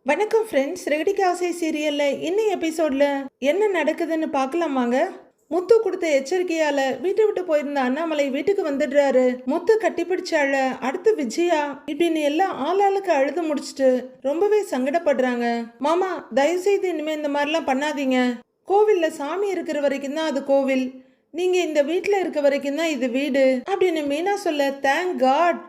வணக்கம் ஃப்ரெண்ட்ஸ். ரெகடிக்கு ஆசை சீரியல்ல இன்னும் எபிசோட்ல என்ன நடக்குதுன்னு பார்க்கலாமாங்க. முத்து கொடுத்த எச்சரிக்கையால வீட்டை விட்டு போயிருந்த அண்ணாமலை வீட்டுக்கு வந்துடுறாரு. முத்து கட்டிப்பிடிச்சால அடுத்து விஜயா இப்படின்னு எல்லாம் ஆளாளுக்கு அழுது முடிச்சுட்டு ரொம்பவே சங்கடப்படுறாங்க. மாமா, தயவு செய்து இனிமே இந்த மாதிரிலாம் பண்ணாதீங்க. கோவில்ல சாமி இருக்கிற வரைக்கும் தான் அது கோவில், நீங்க இந்த வீட்டுல இருக்க வரைக்கும் தான் இது வீடு அப்படின்னு மீனா சொல்ல, தேங்க் காட்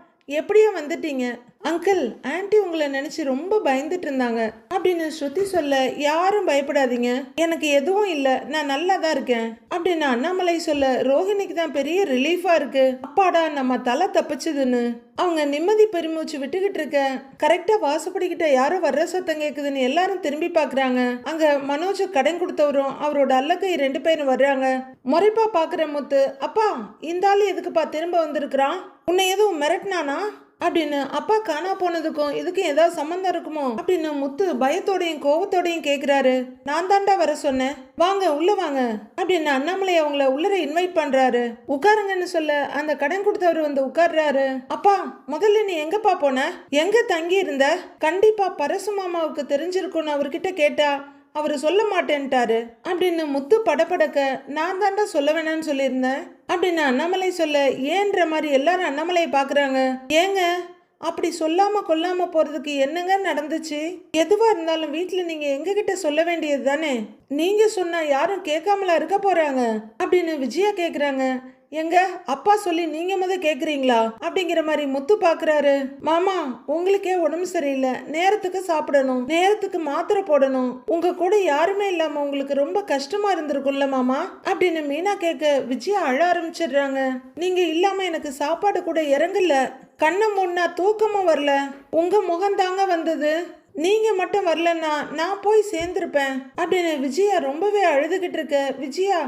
எப்படியோ வந்துட்டீங்க அங்கிள். ஆன்ட்டி உங்களை நினைச்சு ரொம்ப பயந்துட்டு இருந்தாங்க அப்படின்னு ஸ்ருதி சொல்ல, யாரும் பயப்படாதீங்க, எனக்கு எதுவும் இல்லை, நான் நல்லா தான் இருக்கேன் அப்படின்னு அண்ணாமலை சொல்ல, ரோஹிணிக்கு தான் பெரிய ரிலீஃபா இருக்கு. அப்பாடா, நம்ம தலை தப்பிச்சுதுன்னு அவங்க நிம்மதி பெருமூச்சு விட்டுக்கிட்டு இருக்க. கரெக்டா வாசப்படிக்கிட்ட யாரோ வர்ற சத்தம் கேக்குதுன்னு எல்லாரும் திரும்பி பாக்குறாங்க. அங்க மனோஜ் கடன் கொடுத்தவரும் அவரோட அல்லக்கை 2 பேரும் வர்றாங்க. முறைப்பா பாக்குற முத்து, அப்பா இந்த ஆளு எதுக்குப்பா திரும்ப வந்திருக்கிறான், உன்னை எதுவும் மிரட்டினானா அப்படின்னு. அப்பா காணா போனதுக்கும் இதுக்கும் ஏதாவது சம்மந்தம் இருக்குமோ அப்படின்னு முத்து பயத்தோடையும் கோவத்தோடையும் கேக்குறாரு. நான் தாண்டா வர சொன்னேன், வாங்க உள்ள வாங்க அப்படின்னு அண்ணாமலை அவங்கள உள்ளர இன்வைட் பண்றாரு. உட்காருங்கன்னு சொல்ல அந்த கடன் கொடுத்தவர் வந்து உட்கார்றாரு. அப்பா, முதல்ல நீ எங்கப்பா போன, எங்க தங்கி இருந்த, கண்டிப்பா பரசு மாமாவுக்கு தெரிஞ்சிருக்கும்னு அவர்கிட்ட கேட்டா அவரு சொல்ல மாட்டேன்ட்டாரு அப்படின்னு முத்து படபடக்க, நான் தாண்டா சொல்ல வேணான்னு சொல்லியிருந்தேன் அப்படின்னு அண்ணாமலை சொல்ல, ஏன்ற மாதிரி எல்லாரும் அண்ணாமலையை பாக்குறாங்க. ஏங்க அப்படி சொல்லாம கொல்லாம போறதுக்கு என்னங்க நடந்துச்சு, எதுவா இருந்தாலும் வீட்டுல நீங்க எங்க கிட்ட சொல்ல வேண்டியது தானே, நீங்க சொன்னா யாரும் கேட்காமலா இருக்க போறாங்க அப்படின்னு விஜயா கேக்குறாங்க. எங்க அப்பா சொல்லி நீங்க கேக்குறீங்களா அப்படிங்கிற மாதிரி முத்து பாக்குறாரு. மாமா, உங்களுக்கே உடம்பு சரியில்லை, நேரத்துக்கு சாப்பிடணும், நேரத்துக்கு மாத்திரை போடணும், உங்க கூட யாருமே இல்லாம உங்களுக்கு ரொம்ப கஷ்டமா இருந்திருக்கும்ல மாமா அப்படின்னு மீனா கேட்க விஜயா அழ ஆரம்பிச்சிடுறாங்க. நீங்க இல்லாம எனக்கு சாப்பாடு கூட இறங்கல, கண்ணை மூடனா தூக்கமும் வரல, உங்க முகம் தாங்க வந்தது, நீங்க மட்டும் வரலன்னா நான் போய் சேர்ந்திருப்பேன் அப்படின்னு விஜயா ரொம்பவே அழுதுகிட்டு இருக்க. விஜயா,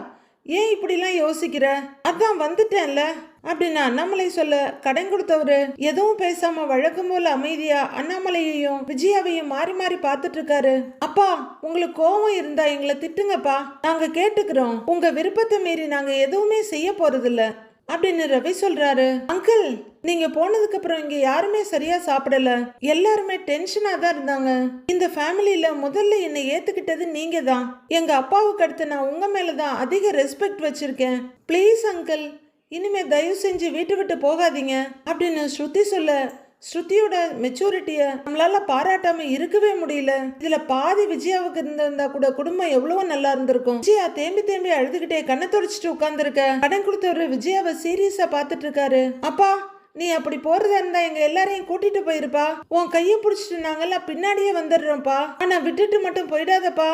ஏன் இப்படிலாம் யோசிக்கிற, அதான் வந்துட்டேன்ல அப்படின்னு அண்ணாமலை சொல்ல, கடன் கொடுத்தவரு எதுவும் பேசாம வழக்கம் போல அமைதியா அண்ணாமலையையும் விஜயாவையும் மாறி மாறி பார்த்துட்டு இருக்காரு. அப்பா, உங்களுக்கு கோவம் இருந்தா எங்களை திட்டுங்கப்பா, நாங்க கேட்டுக்கிறோம், உங்க விருப்பத்தை மீறி நாங்க எதுவுமே செய்ய போறதில்ல அப்படின்னு ரவி சொல்றாரு. அங்கிள், நீங்க போனதுக்கு அப்புறம் இங்க யாருமே சரியா சாப்பிடல, எல்லாருமே டென்ஷனா தான் இருந்தாங்க. இந்த ஃபேமிலியில முதல்ல என்னை ஏத்துக்கிட்டது நீங்க தான், எங்க அப்பாவுக்கு அடுத்து நான் உங்க மேலதான் அதிக ரெஸ்பெக்ட் வச்சிருக்கேன். ப்ளீஸ் அங்கிள், இனிமே தயவு செஞ்சு வீட்டை விட்டு போகாதீங்க அப்படின்னு ஸ்ருதி சொல்ல, ஸ்ருதியோட மெச்சூரிட்டிய நம்மளால பாராட்டாம இருக்கவே முடியல. இதுல பாதி விஜயாவுக்கு இருந்திருந்தா கூட குடும்பம் எவ்வளவோ நல்லா இருந்திருக்கும். விஜயா தேம்பி தேம்பி அழுதுகிட்டே கண்ணை தொடச்சிட்டு உட்கார்ந்துருக்க. கடன் கொடுத்தவரு விஜயாவை சீரியஸா பாத்துட்டு இருக்காரு. அப்பா, நீ அப்படி போறதா இருந்தா எங்க எல்லாரையும் கூட்டிட்டு போயிருப்பா, உன் கைய புடிச்சிட்டு நாங்கெல்லாம் பின்னாடியே வந்துடுறோம்ப்பா, ஆனா விட்டுட்டு மட்டும் போயிடாதப்பா,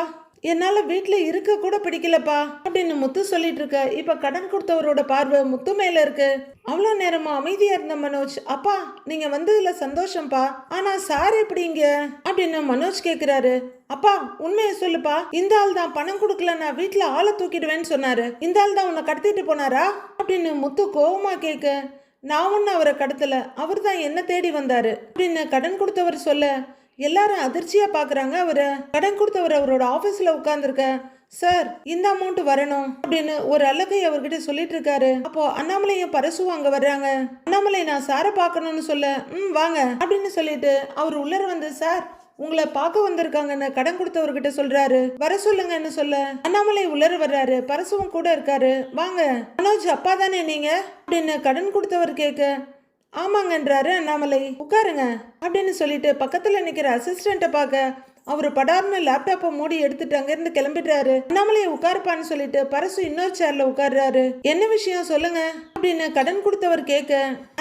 என்னால வீட்டுல இருக்க கூட பிடிக்கலப்பா அப்படின்னு முத்து சொல்லிட்டு இருக்க. இப்ப கடன் கொடுத்தவரோட பார்வை முத்து மேல இருக்கு. அவ்வளவு நேரமா அமைதியா இருந்த மனோஜ், அப்பா நீங்க வந்ததுல சந்தோஷம்ப்பா, ஆனா சார் எப்படிங்க அப்படின்னு மனோஜ் கேக்குறாரு. அப்பா, உண்மையை சொல்லுப்பா, இந்த ஆள் தான் பணம் கொடுக்கல, நான் வீட்டுல ஆளை தூக்கிடுவேன்னு சொன்னாரு, இந்த ஆள் தான் உன்னை கடத்திட்டு போனாரா அப்படின்னு முத்து கோவமா கேட்க, நான் ஒன்னு அவரை கடத்தல, அவர் தான் என்ன தேடி வந்தாரு அப்படின்னு கடன் கொடுத்தவர் சொல்ல, எல்லாரும் அதிர்ச்சியா பாக்குறாங்க. அவரை கடன் கொடுத்தவர் அவரோட ஆபீஸ்ல உட்கார்ந்துருக்க. சார், இந்த அமௌண்ட் வரணும் அப்படின்னு ஒரு அல்லகை அவர்கிட்ட சொல்லிட்டு இருக்காரு. அப்போ அண்ணாமலையும் பரசும் அங்க வர்றாங்க. அண்ணாமலை, நான் சாரை பார்க்கணும்னு சொல்ல, வாங்க அப்படின்னு சொல்லிட்டு அவர் உள்ளர வந்து, சார் உங்களை பார்க்க வந்திருக்காங்கன்னு கடன் கொடுத்தவர்கிட்ட சொல்றாரு, வர சொல்லுங்கன்னு சொல்ல அண்ணாமலை உள்ளர வர்றாரு. பரசுவும் கூட இருக்காரு. வாங்க, மனோஜ் அப்பா தானே நீங்க அப்படின்னு கடன் கொடுத்தவர் கேட்க, ஆமாங்கன்றாரு அண்ணாமலை. உட்காருங்க அப்படின்னு சொல்லிட்டு பக்கத்துல நிக்கிற அசிஸ்டண்ட்டை பார்க்க அவரு படார்னு லேப்டாப்பை மூடி எடுத்துட்டு அங்கிருந்து கிளம்பிடுறாரு. அண்ணாமலையை உட்காருப்பான்னு சொல்லிட்டு பரசு இன்னொரு சேர்ல உட்கார்றாரு. என்ன விஷயம் சொல்லுங்க அப்படின்னு கடன் கொடுத்தவர் கேட்க,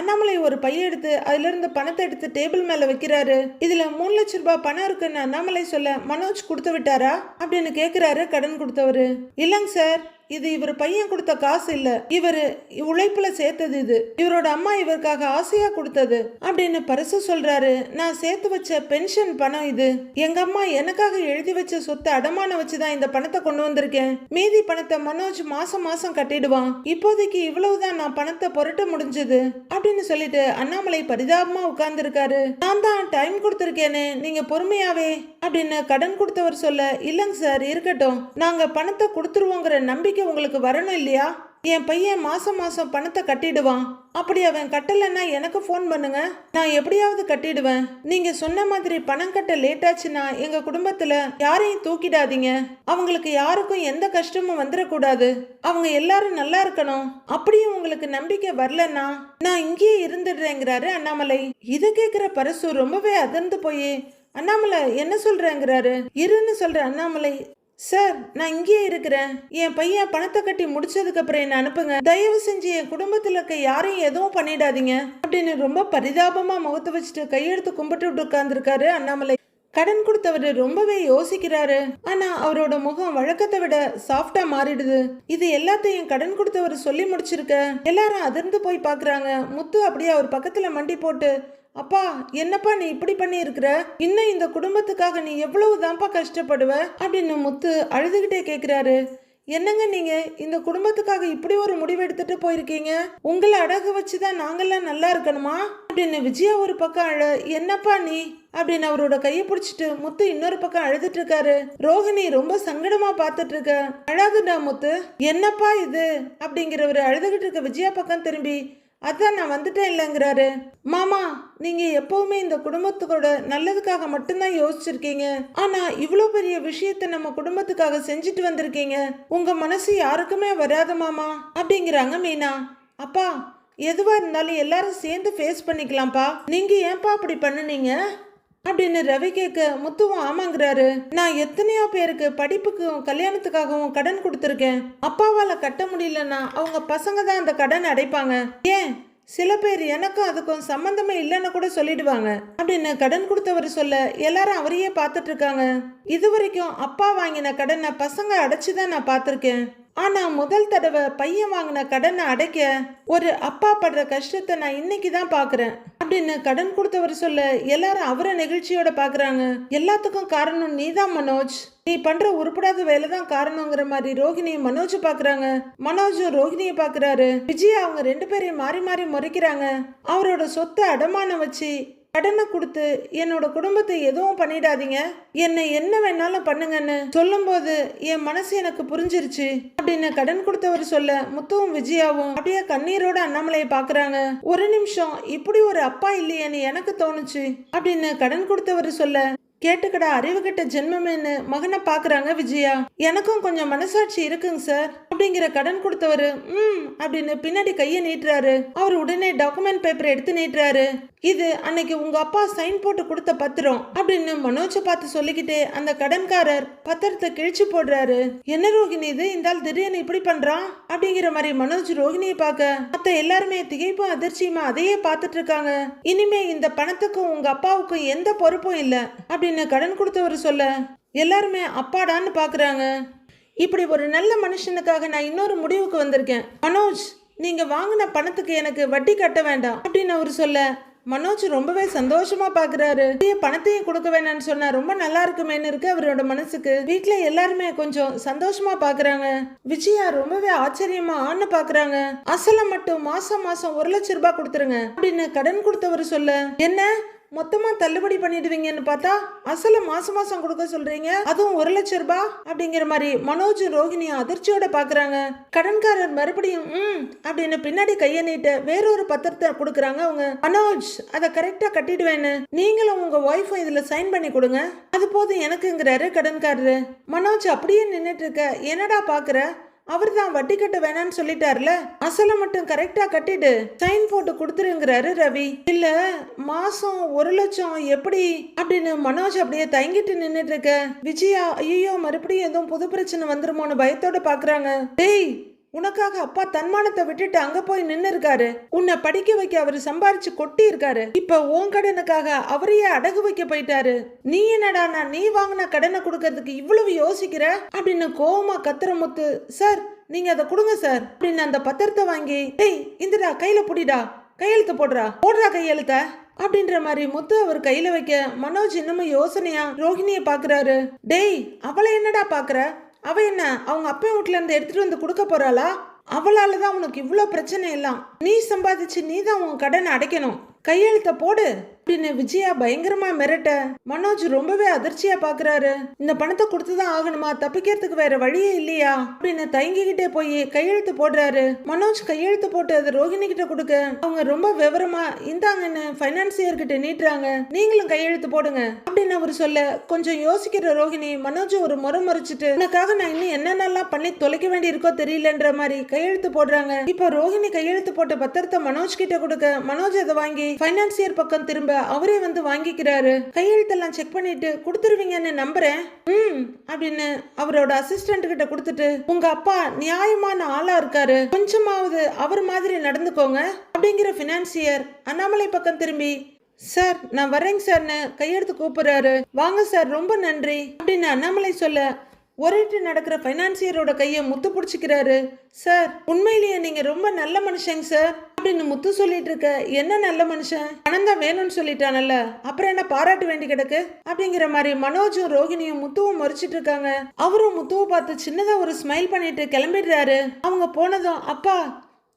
அண்ணாமலை ஒரு பைய எடுத்து அதுல இருந்து பணத்தை எடுத்து டேபிள் மேல வைக்கிறாரு. இதுல 3 லட்சம் ரூபாய் பணம் இருக்குன்னு அண்ணாமலை சொல்ல, மனோஜ் கொடுத்து விட்டாரா அப்படின்னு கேக்குறாரு கடன் கொடுத்தவரு. இல்லங்க சார், இது இவர் பையன் கொடுத்த காசு இல்ல, இவரு உழைப்புல சேர்த்தது, இது இவரோட அம்மா இவருக்காக ஆசையா கொடுத்தது அப்படின்னு பரிசு சொல்றாரு. நான் சேர்த்து வச்ச பென்ஷன் பணம் இது, எங்க அம்மா எனக்காக எழுதி வச்ச சொத்தை அடமான வச்சுதான் இந்த பணத்தை கொண்டு வந்திருக்கேன், மீதி பணத்தை மனோஜ் மாசம் மாசம் கட்டிடுவான், இப்போதைக்கு இவ்வளவுதான் நான் பணத்தை புரட்ட முடிஞ்சது அப்படின்னு சொல்லிட்டு அண்ணாமலை பரிதாபமா உட்கார்ந்து இருக்காரு. நான் தான் டைம் கொடுத்திருக்கேனே, நீங்க பொறுமையாவே அப்படின்னு கடன் கொடுத்தவர் சொல்ல, இல்லங்க சார் இருக்கட்டும், நாங்க பணத்தை கொடுத்துருவோங்கிற நம்பிக்கை உங்களுக்கு வரணும் இல்லையா என் பையன் மாசம் மாசம் பணத்தை கட்டிடுவான். அப்படி அவன் கட்டலைன்னா எனக்கு ஃபோன் பண்ணுங்க, நான் எப்படியாவது கட்டிடுவேன். நீங்க சொன்ன மாதிரி பணம் கட்ட லேட் ஆச்சுன்னா எங்க குடும்பத்துல யாரையும் தூக்கிடாதீங்க. அவங்களுக்கு யாருக்கும் எந்த கஷ்டமும் வந்துடக்கூடாது. அவங்க எல்லாரும் நல்லா இருக்கணும். அப்படியும் உங்களுக்கு நம்பிக்கை வரலன்னா நான் இங்கேயே இருந்துடுறேங்கிறாரு அண்ணாமலை. இதை கேட்கிற பரசு ரொம்பவே அதிர்ந்து போய், அண்ணாமலை என்ன சொல்றேங்கிறாரு. இருன்னு சொல்ற அண்ணாமலை, சார் நான் இங்கேயே இருக்கிறேன். என் பையன் பணத்தை கட்டி முடிச்சதுக்கு அப்புறம் என்ன அனுப்புங்க. தயவு செஞ்சு என் குடும்பத்துல இருக்க யாரையும் எதுவும் பண்ணிடாதீங்க அப்படின்னு ரொம்ப பரிதாபமா முகத்தை வச்சுட்டு கையெடுத்து கும்பிட்டு உட்கார்ந்துருக்காரு அண்ணாமலை. கடன் கொடுத்தவர் ரொம்பவே யோசிக்கிறாரு. ஆனா அவரோட முகம் வழக்கத்தை விட சாஃப்டா மாறிடுது. இது எல்லாத்தையும் கடன் கொடுத்தவர் சொல்லி முடிச்சிருக்க. எல்லாரும் அதிர்ந்து போய் பாக்குறாங்க. முத்து அப்படியே அவர் பக்கத்துல மண்டி போட்டு, அப்பா என்னப்பா நீ இப்படி பண்ணி இருக்கிற, இன்னும் இந்த குடும்பத்துக்காக நீ எவ்வளவு தான்ப்பா கஷ்டப்படுவ அப்படின்னு முத்து அழுதுகிட்டே கேக்குறாரு. என்னங்க நீங்க இந்த குடும்பத்துக்காக இப்படி ஒரு முடிவு எடுத்துட்டு போயிருக்கீங்க, உங்களை அடகு வச்சுதான் நாங்கெல்லாம் நல்லா இருக்கணுமா அப்படின்னு விஜயா ஒரு பக்கம் அழ, என்னப்பா நீ அப்படின்னு அவரோட கையை பிடிச்சிட்டு முத்து இன்னொரு பக்கம் அழுதுட்டு இருக்காரு. ரோஹிணி ரொம்ப சங்கடமா பாத்துட்டு இருக்க. அழாதுடா முத்து, என்னப்பா இது அப்படிங்கிறவரு அழுதுகிட்டு இருக்க விஜயா பக்கம் திரும்பி, அதான் நான் வந்துட்டேன் இல்லைங்கிறாரு. மாமா நீங்க எப்பவுமே இந்த குடும்பத்துக்கோட நல்லதுக்காக மட்டும்தான் யோசிச்சிருக்கீங்க. ஆனா இவ்வளோ பெரிய விஷயத்த நம்ம குடும்பத்துக்காக செஞ்சுட்டு வந்திருக்கீங்க. உங்க மனசு யாருக்குமே வராது மாமா அப்படிங்கிறாங்க மீனா. அப்பா எதுவா இருந்தாலும் எல்லாரும் சேர்ந்து ஃபேஸ் பண்ணிக்கலாம்ப்பா, நீங்க ஏன்பா அப்படி பண்ணுனீங்க அப்படின்னு ரவி கேட்க முத்துவும் ஆமாங்கிறாரு. நான் எத்தனையோ பேருக்கு படிப்புக்கும் கல்யாணத்துக்காகவும் கடன் கொடுத்துருக்கேன். அப்பாவால கட்ட முடியலன்னா அவங்க பசங்க தான் அந்த கடன் அடைப்பாங்க. ஏன் சில பேர் எனக்கும் அதுக்கும் சம்பந்தமே இல்லைன்னு கூட சொல்லிடுவாங்க அப்படின்னு கடன் கொடுத்தவர் சொல்ல எல்லாரும் அவரையே பார்த்துட்டு இருக்காங்க. இது வரைக்கும் அப்பா வாங்கின கடனை பசங்க அடைச்சுதான் நான் பார்த்துருக்கேன். ஆனா முதல் தடவை பையன் வாங்கின கடனை அடைக்க ஒரு அப்பா படுற கஷ்டத்தை நான் இன்னைக்கு தான் பாக்குறேன் அப்படின்னு கடன் கொடுத்தவர் சொல்ல எல்லாரும் அவரை நெகிழ்ச்சியோட பாக்குறாங்க. எல்லாத்துக்கும் காரணம் நீதான் மனோஜ், நீ பண்ற உருப்படாத வேலை தான் காரணங்கிற மாதிரி ரோஹிணியும் மனோஜ் பாக்குறாங்க. மனோஜும் ரோஹிணியை பாக்குறாரு. விஜயா அவங்க ரெண்டு பேரையும் மாறி மாறி முறைக்கிறாங்க. அவரோட சொத்தை அடமானம் வச்சு கடனை கொடுத்து என்னோட குடும்பத்தை எதுவும் பண்ணிடாதீங்க, என்னை என்ன வேணாலும் பண்ணுங்கன்னு சொல்லும் போது என் மனசு எனக்கு புரிஞ்சிருச்சு அப்படின்னு கடன் கொடுத்தவர் சொல்ல முத்துவும் விஜயாவும் அப்படியே கண்ணீரோட அண்ணாமலையை பாக்குறாங்க. ஒரு நிமிஷம் இப்படி ஒரு அப்பா இல்லையேன்னு எனக்கு தோணுச்சு அப்படின்னு கடன் கொடுத்தவர் சொல்ல, கேட்டுக்கடா அறிவுகிட்ட ஜென்மமேன்னு மகனை பாக்குறாங்க விஜயா. எனக்கும் கொஞ்சம் மனசாட்சி இருக்குங்க சார் அப்படிங்கிற கடன் கொடுத்தவரு அப்படின்னு பின்னாடி கையை நீட்டுறாரு. அவர் உடனே டாக்குமெண்ட் பேப்பர் எடுத்து நீட்டுறாரு. இது அன்னைக்கு உங்க அப்பா சைன் போட்டு கொடுத்த பத்திரம் அப்படின்னு மனோஜை பார்த்து சொல்லிக்கிட்டே அந்த கடன்காரர் பத்திரத்தை கிழிச்சு போடுறாரு. என்ன ரோஹிணி இது, இந்த ஆள் திடீர்னு இப்படி பண்றான் அப்படிங்கிற மாதிரி மனோஜ் ரோஹிணியை பார்க்க மத்த எல்லாருமே திகைப்பும் அதிர்ச்சியுமா அதையே பார்த்துட்டு இருக்காங்க. இனிமே இந்த பணத்துக்கும் உங்க அப்பாவுக்கும் எந்த பொறுப்பும் இல்ல அப்படின்னு கடன் கொடுத்தவர் சொல்ல எல்லாருமே அப்பாடான்னு பாக்குறாங்க. இப்படி ஒரு நல்ல மனுஷனுக்காக நான் இன்னொரு முடிவுக்கு வந்திருக்கேன். மனோஜ் நீங்க வாங்கின பணத்துக்கு எனக்கு வட்டி கட்ட வேண்டாம் அப்படின்னு அவர் சொல்ல மனோஜ் ரொம்பவே சந்தோஷமா பாக்குறாரு. பணத்தையும் கொடுக்க வேணாம்னு சொன்னா ரொம்ப நல்லா இருக்குமேன்னு இருக்கு அவரோட மனசுக்கு. வீட்டுல எல்லாருமே கொஞ்சம் சந்தோஷமா பாக்குறாங்க. விஜயா ரொம்பவே ஆச்சரியமா ஆன்னு பாக்குறாங்க. அசலை மட்டும் மாசம் மாசம் 1 லட்சம் ரூபாய் கொடுத்துருங்க அப்படின்னு கடன் கொடுத்தவர் சொல்ல, என்ன மொத்தமா தள்ளுபடி பண்ணிடுவீங்கன்னு பார்த்தா அசல மாசம் மாசம் கொடுக்க சொல்றீங்க, அதுவும் 1 லட்சம் ரூபாய் அப்படிங்கிற மாதிரி மனோஜ் ரோஹிணியும் அதிர்ச்சியோட பாக்குறாங்க. கடன்காரர் மறுபடியும் அப்படின்னு பின்னாடி கைய நீட்ட வேறொரு பத்திரத்தை கொடுக்குறாங்க. அவங்க மனோஜ் அதை கரெக்டா கட்டிடுவேன்னு நீங்களும் உங்க ஒய்ஃபும் இதுல சைன் பண்ணி கொடுங்க, அது போதும் எனக்குங்கிறாரு கடன்காரரு. மனோஜ் அப்படியே நின்னுட்டு இருக்க, என்னடா பாக்குற, அவர் தான் வட்டி கட்ட வேணான்னு சொல்லிட்டார்ல, அசலை மட்டும் கரெக்டா கட்டிட்டு சைன் போட்டு கொடுத்துருங்கிறாரு ரவி. இல்ல மாசம் 1 லட்சம் எப்படி அப்படின்னு மனோஜ் அப்படியே தயங்கிட்டு நின்னுட்டு இருக்க. விஜயா ஐயோ மறுபடியும் எதுவும் புது பிரச்சனை வந்துருமோன்னு பயத்தோட பாக்குறாங்க. டேய் உனக்காக அப்பா தன்மானத்தை விட்டுட்டு அங்க போய் நின்னு இருக்காரு, உன்னை படிக்க வைக்க அவரு சம்பாரிச்சு கொட்டி இருக்காரு, இப்ப உன் கடனுக்காக அவரையே அடகு வைக்க போயிட்டாரு, நீ என்னடா நீ வாங்கின கடனை கொடுக்கறதுக்கு இவ்வளவு யோசிக்கிற அப்படின்னு கோவமா கத்துற முத்து. சார் நீங்க அதை கொடுங்க சார் அப்படின்னு அந்த பத்திரத்தை வாங்கி, டேய் இந்தடா கையில புடிடா, கையெழுத்து போடுறா கையெழுத்த அப்படின்ற மாதிரி முத்து அவர் கையில வைக்க மனோஜ் இன்னமும் யோசனையா ரோஹிணிய பாக்குறாரு. டேய் அவளை என்னடா பாக்குற, அவ என்ன அவங்க அப்பா வீட்டுல இருந்து எடுத்துட்டு வந்து கொடுக்க போறாளா, அவளாலதான் உனக்கு இவ்வளவு பிரச்சனை எல்லாம், நீ சம்பாதிச்சு நீ தான் உன் கடனை அடைக்கணும், கையெழுத்த போடு அப்படின்னு விஜயா பயங்கரமா மிரட்ட மனோஜ் ரொம்பவே அதிர்ச்சியா பாக்குறாரு. இந்த பணத்தை கொடுத்துதான் ஆகணுமா, தப்பிக்கிறதுக்கு வேற வழியே இல்லையா அப்படின்னு தயங்கிக்கிட்டே போய் கையெழுத்து போடுறாரு. மனோஜ் கையெழுத்து போட்டு அதை ரோஹிணி கிட்ட கொடுக்க அவங்க ரொம்ப விவரமா இந்தாங்கன்னு பைனான்சியர் கிட்ட நீட்டுறாங்க. நீங்களும் கையெழுத்து போடுங்க அப்படின்னு அவர் சொல்ல கொஞ்சம் யோசிக்கிற ரோஹிணி மனோஜ் ஒரு முறை முறைச்சிட்டு உனக்காக நான் இன்னும் என்னென்னலாம் பண்ணி தொலைக்க வேண்டி இருக்கோ தெரியலன்ற மாதிரி கையெழுத்து போடுறாங்க. இப்ப ரோஹிணி கையெழுத்து போட்ட பத்திரத்தை மனோஜ் கிட்ட கொடுக்க மனோஜ் அதை வாங்கி பைனான்சியர் பக்கம் திரும்ப அவரே வந்து வாங்கிக்கிறாரு. கையெழுத்தெல்லாம் செக் பண்ணிட்டு கொடுத்துருவீங்கன்னு நம்புறேன் அப்படின்னு அவரோட அசிஸ்டன்ட் கிட்ட கொடுத்துட்டு உங்க அப்பா நியாயமான ஆளா இருக்காரு, கொஞ்சமாவது அவர் மாதிரி நடந்துக்கோங்க அப்படிங்கிற பினான்சியர் அண்ணாமலை பக்கம் திரும்பி சார் நான் வரேங்க சார்னு கையெழுத்து கூப்பிடுறாரு. வாங்க சார் ரொம்ப நன்றி அப்படின்னு அண்ணாமலை சொல்ல ஒரேட்டு நடக்கிற பைனான்சியரோட கையை முத்து பிடிச்சிக்கிறாரு. சார் உண்மையிலேயே நீங்க ரொம்ப நல்ல மனுஷங்க சார் அப்படின்னு முத்து சொல்லிட்டு இருக்க என்ன நல்ல மனுஷன், பணம் தான் வேணும்னு சொல்லிட்டானல்ல அப்புறம் என்ன பாராட்ட வேண்டி கிடக்கு அப்படிங்கிற மாதிரி மனோஜும் ரோகிணியும் முத்துவும் மறைச்சிட்டு இருக்காங்க. அவரும் முத்துவை பார்த்து சின்னதா ஒரு ஸ்மைல் பண்ணிட்டு கிளம்பிடுறாரு. அவங்க போனதும் அப்பா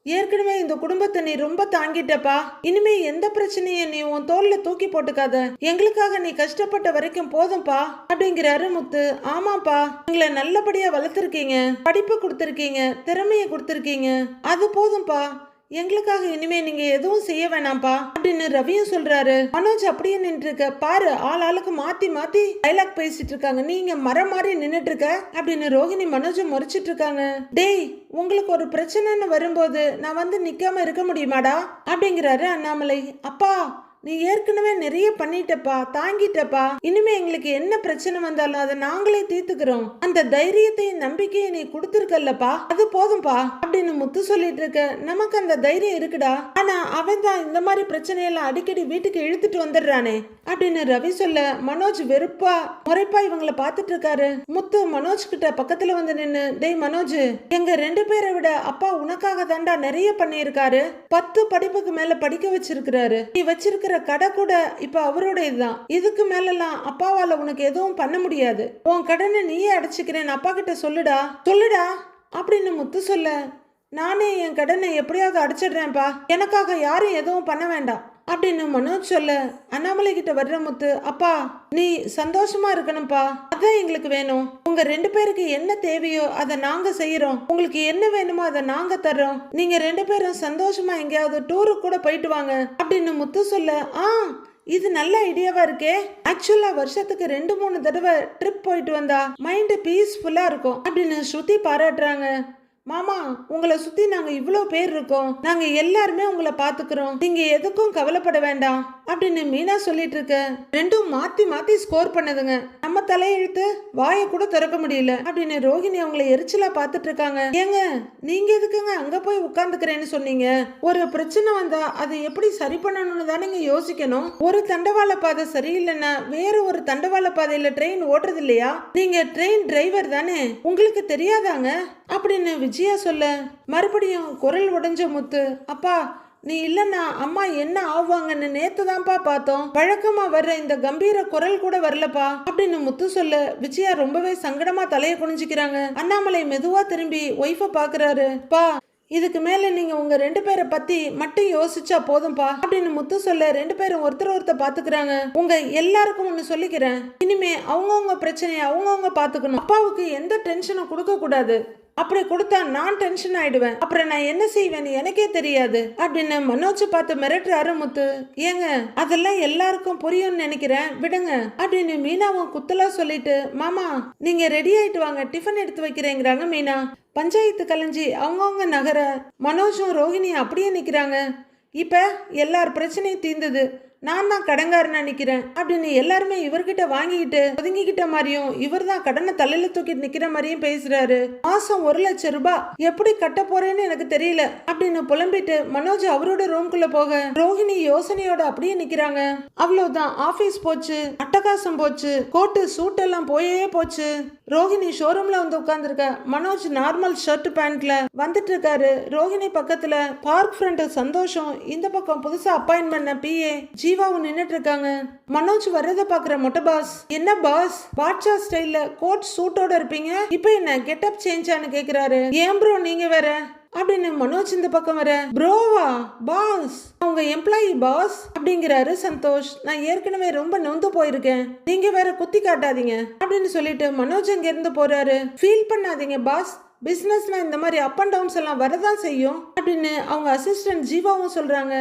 ஏற்கனவே இந்த குடும்பத்தை நீ ரொம்ப தாங்கிட்டப்பா, இனிமே எந்த பிரச்சனையும் நீ உன் தோல்ல தூக்கி போட்டுக்காத, எங்களுக்காக நீ கஷ்டப்பட்ட வரைக்கும் போதும்பா அப்படிங்கிறாரு முத்து. ஆமாப்பா எங்களை நல்லபடியா வளர்த்துருக்கீங்க, படிப்பு கொடுத்துருக்கீங்க, திறமைய கொடுத்துருக்கீங்க, அது போதும்பா, எங்களுக்காக இனிமே நீங்க எதுவும் செய்ய வேணாம்ப்பா அப்படின்னு ரவியும் சொல்றாரு. மனோஜ் அப்படியே நின்று இருக்க பாரு, ஆள் ஆளுக்கு மாத்தி மாத்தி டைலாக் பேசிட்டு இருக்காங்க, நீங்க மரம் மாதிரி நின்னுட்டு இருக்க அப்படின்னு ரோஹிணி மனோஜை முறைச்சிட்டு இருக்காங்க. டேய் உங்களுக்கு ஒரு பிரச்சனைன்னு வரும்போது நான் வந்து நிக்காம இருக்க முடியுமாடா அப்படிங்கிறாரு அண்ணாமலை. அப்பா நீ ஏற்கனவே நிறைய பண்ணிட்டப்பா, தாங்கிட்டப்பா, இனிமே எங்களுக்கு என்ன பிரச்சனை வந்தாலும் அதை நாங்களே தீர்த்துக்கிறோம், அந்த தைரியத்தையும் நம்பிக்கையை நீ கொடுத்துருக்கல்லப்பா, அது போதும்பா அப்படின்னு முத்து சொல்லிட்டு இருக்க நமக்கு அந்த தைரியம் இருக்குடா, ஆனா அவன் தான் இந்த மாதிரி பிரச்சனையெல்லாம் அடிக்கடி வீட்டுக்கு இழுத்துட்டு வந்துடுறானே அப்படின்னு ரவி சொல்ல மனோஜ் வெறுப்பா முறைப்பா இவங்களை பார்த்துட்டு இருக்காரு. முத்து மனோஜ் கிட்ட பக்கத்துல வந்து நின்னு டேய் மனோஜ் எங்க 2 பேரை விட அப்பா உனக்காக தாண்டா நிறைய பண்ணியிருக்காரு, 10 படிப்புக்கு மேல படிக்க வச்சிருக்கிறாரு, நீ வச்சிருக்கிற கடை கூட இப்ப அவரோட இதுதான், இதுக்கு மேலலாம் அப்பாவால உனக்கு எதுவும் பண்ண முடியாது, உன் கடனை நீயே அடைச்சிக்கிறேன் அப்பா கிட்ட சொல்லுடா சொல்லுடா அப்படின்னு முத்து சொல்ல நானே என் கடனை எப்படியாவது அடைச்சிடுறேன்ப்பா, எனக்காக யாரும் எதுவும் பண்ண வேண்டாம் அப்படின்னு மனோஜ் சொல்ல அண்ணாமலை கிட்ட வர்ற முத்து அப்பா நீ சந்தோஷமா இருக்கணும்ப்பா, அதான் எங்களுக்கு வேணும், உங்க 2 பேருக்கு என்ன தேவையோ அதை நாங்க செய்யறோம், உங்களுக்கு என்ன வேணுமோ அதை நாங்க தர்றோம், நீங்க 2 பேரும் சந்தோஷமா எங்கேயாவது டூருக்கு கூட போயிட்டு வாங்க அப்படின்னு முத்து சொல்ல இது நல்ல ஐடியாவா இருக்கே, ஆக்சுவலா வருஷத்துக்கு 2-3 தடவை ட்ரிப் போயிட்டு வந்தா மைண்ட் பீஸ்ஃபுல்லா இருக்கும் அப்படின்னு ஸ்ருதி பாராட்டுறாங்க. மாமா உங்களை சுத்தி நாங்க இவ்வளோ பேர் இருக்கோம், நாங்க எல்லாருமே உங்களை பாத்துக்கிறோம், நீங்க எதுக்கும் கவலைப்பட வேண்டாம் அப்படின்னு மீனா சொல்லிட்டு இருக்க ரெண்டும் மாத்தி மாத்தி ஸ்கோர் பண்ணதுங்க, நம்ம தலையெழுத்து வாயை கூட திறக்க முடியல அப்படின்னு ரோஹிணி அவங்களை எரிச்சலா பாத்துட்டு இருக்காங்க. ஏங்க நீங்க எதுக்குங்க அங்க போய் உட்கார்ந்துக்கிறேன்னு சொன்னீங்க, ஒரு பிரச்சனை வந்தா அதை எப்படி சரி பண்ணணும்னு தானேங்க யோசிக்கணும், ஒரு தண்டவாள பாதை சரியில்லைன்னா வேற ஒரு தண்டவாள பாதையில ட்ரெயின் ஓட்டுறது இல்லையா, நீங்க ட்ரெயின் டிரைவர் தானே, உங்களுக்கு தெரியாதாங்க அப்படின்னு விஜயா சொல்ல மறுபடியும் குரல் உடைஞ்ச முத்து அப்பா நீ இல்லன்னா அம்மா என்ன ஆவாங்கன்னு நேத்து தான்ப்பா பார்த்தோம், வழக்கமா வர்ற இந்த கம்பீர குரல் கூட வரலப்பா அப்படின்னு முத்து சொல்ல விஜயா ரொம்பவே சங்கடமா தலைய குனிஞ்சுக்கிறாங்க. அண்ணாமலை மெதுவா திரும்பி ஒய்ஃபை பாக்குறாரு. பா இதுக்கு மேல நீங்க உங்க 2 பேரை பத்தி மட்டும் யோசிச்சா போதும்பா அப்படின்னு முத்து சொல்ல 2 பேரும் ஒருத்தர் பாத்துக்கிறாங்க. உங்க எல்லாருக்கும் ஒண்ணு சொல்லிக்கிறேன், இனிமே அவங்கவுங்க பிரச்சனையை அவங்கவுங்க பாத்துக்கணும், அப்பாவுக்கு எந்த டென்ஷனும் கொடுக்க கூடாது, அப்படி கொடுத்தா நான் டென்ஷன் ஆயிடுவேன், அப்புறம் நான் என்ன செய்வேன்னு எனக்கே தெரியாது அப்படின்னு மனோஜ் பார்த்து மிரட்டுறாரு முத்து. ஏங்க அதெல்லாம் எல்லாருக்கும் புரியும்னு நினைக்கிறேன் விடுங்க அப்படின்னு மீனாவும் குத்தலா சொல்லிட்டு மாமா நீங்க ரெடி ஆயிட்டு வாங்க டிஃபன் எடுத்து வைக்கிறேங்கிறாங்க மீனா. பஞ்சாயத்து கலைஞ்சி அவங்கவுங்க நகர மனோஜும் ரோஹிணியும் அப்படியே நிக்கிறாங்க. இப்ப எல்லார் பிரச்சனையும் தீர்ந்தது, நான் தான் கடங்காரனா நிக்கிறேன் அப்படின்னு எல்லாருமே இவர்கிட்ட வாங்கிக்கிட்டு ஒதுங்கிக்கிட்ட மாதிரியும் இவர் தான் கடனை தலையில தூக்கிட்டு நிக்கிற மாதிரியும் பேசுறாரு. மாசம் 1 லட்சம் ரூபாய் எப்படி கட்ட போறேன்னு எனக்கு தெரியல அப்படின்னு புலம்பிட்டு மனோஜ் அவரோட ரூம்குள்ள போக ரோஹிணி யோசனையோட அப்படியே நிக்கிறாங்க. அவ்வளவுதான், ஆபீஸ் போச்சு, அட்டகாசம் போச்சு, கோட்டு சூட் எல்லாம் போயே போச்சு. ரோஹிணி ஷோரூம்ல வந்து உட்கார்ந்துருக்க, மனோஜ் நார்மல் ஷர்ட் பேண்ட்ல வந்துட்டு இருக்காரு. ரோஹிணி பக்கத்துல பார்க் ஃப்ரண்ட் சந்தோஷம், இந்த பக்கம் புதுசா அப்பாயின்ட் பண்ண பிஏ ஜீவாவும் நின்னுட்டு இருக்காங்க. மனோஜ் வர்றத பாக்குற மொட்டை பாஸ் என்ன பாஸ் பாட்ஷா ஸ்டைல்ல கோட் சூட்டோட இருப்பீங்க, இப்போ என்ன கெட்டப் சேஞ்சான்னு கேக்குறாரு. ஏன் ப்ரோ நீங்க வேற அப்படின்னு மனோஜ் இந்த பக்கம் வர, ப்ரோவா பாஸ், அவங்க எம்ப்ளாயி பாஸ் அப்படிங்கிறாரு சந்தோஷ். நான் ஏற்கனவே ரொம்ப நொந்து போயிருக்கேன், நீங்க வேற குத்தி காட்டாதீங்க அப்படின்னு சொல்லிட்டு மனோஜ் அங்க இருந்து போறாரு. ஃபீல் பண்ணாதீங்க பாஸ், பிசினஸ்ல இந்த மாதிரி அப் அண்ட் டவுன்ஸ் எல்லாம் வரதான் செய்யும் அப்படின்னு அவங்க அசிஸ்டன்ட் ஜீவாவும் சொல்றாங்க.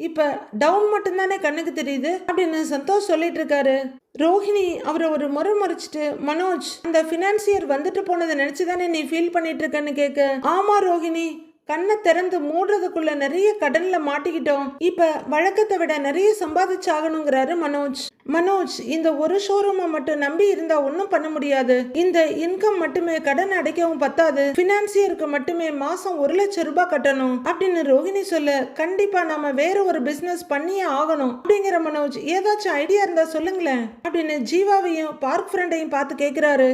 இப்ப டவுன் மட்டும்தானே கண்ணுக்கு தெரியுது அப்படின்னு சந்தோஷ் சொல்லிட்டு இருக்காரு. ரோஹிணி அவரை ஒரு முறை மறைச்சிட்டு, மனோஜ் அந்த பினான்சியர் வந்துட்டு போனதை நினைச்சுதானே நீ ஃபீல் பண்ணிட்டு இருக்கன்னு கேட்க, ஆமா ரோஹிணி, கண்ணை திறந்து மூடுறதுக்குள்ள நிறைய கடன்ல மாட்டிக்கிட்டோம், இப்ப வழக்கத்தை விட நிறைய சம்பாதிச்சாகணுங்கிறாரு மனோஜ். மனோஜ், இந்த ஒரு ஷோரூமை மட்டும் நம்பி இருந்தா ஒன்னும் பண்ண முடியாது. இந்த இன்கம் மட்டுமே கடன் அடைக்கவும் பத்தாது, பினான்சியருக்கு மட்டுமே மாசம் 1,00,000 ரூபாய் கட்டணும் அப்படின்னு ரோஹிணி சொல்ல, கண்டிப்பா நாம வேற ஒரு பிசினஸ் பண்ணியே ஆகணும் அப்படிங்கிற மனோஜ். ஏதாச்சும் ஐடியா இருந்தா சொல்லுங்களேன் அப்படின்னு ஜீவாவையும் பார்க் ஃப்ரெண்டையும் பார்த்து கேட்கிறாரு.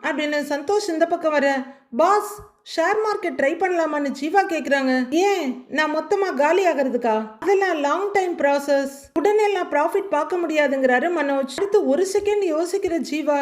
அப்படின்னு சந்தோஷ் இந்த பக்கம் வர, பாஸ் ஷேர் மார்க்கெட் ட்ரை பண்ணலாமான்னு ஜீவா கேக்குறாங்க. ஏன், நான் மொத்தமா காலி ஆகிறதுக்கா? அதெல்லாம் லாங் டைம் ப்ராசஸ், உடனே எல்லாம் ப்ராஃபிட் பார்க்க முடியாதுங்கிறாரு மனோஜ். அடுத்து ஒரு செகண்ட் யோசிக்கிற ஜீவா,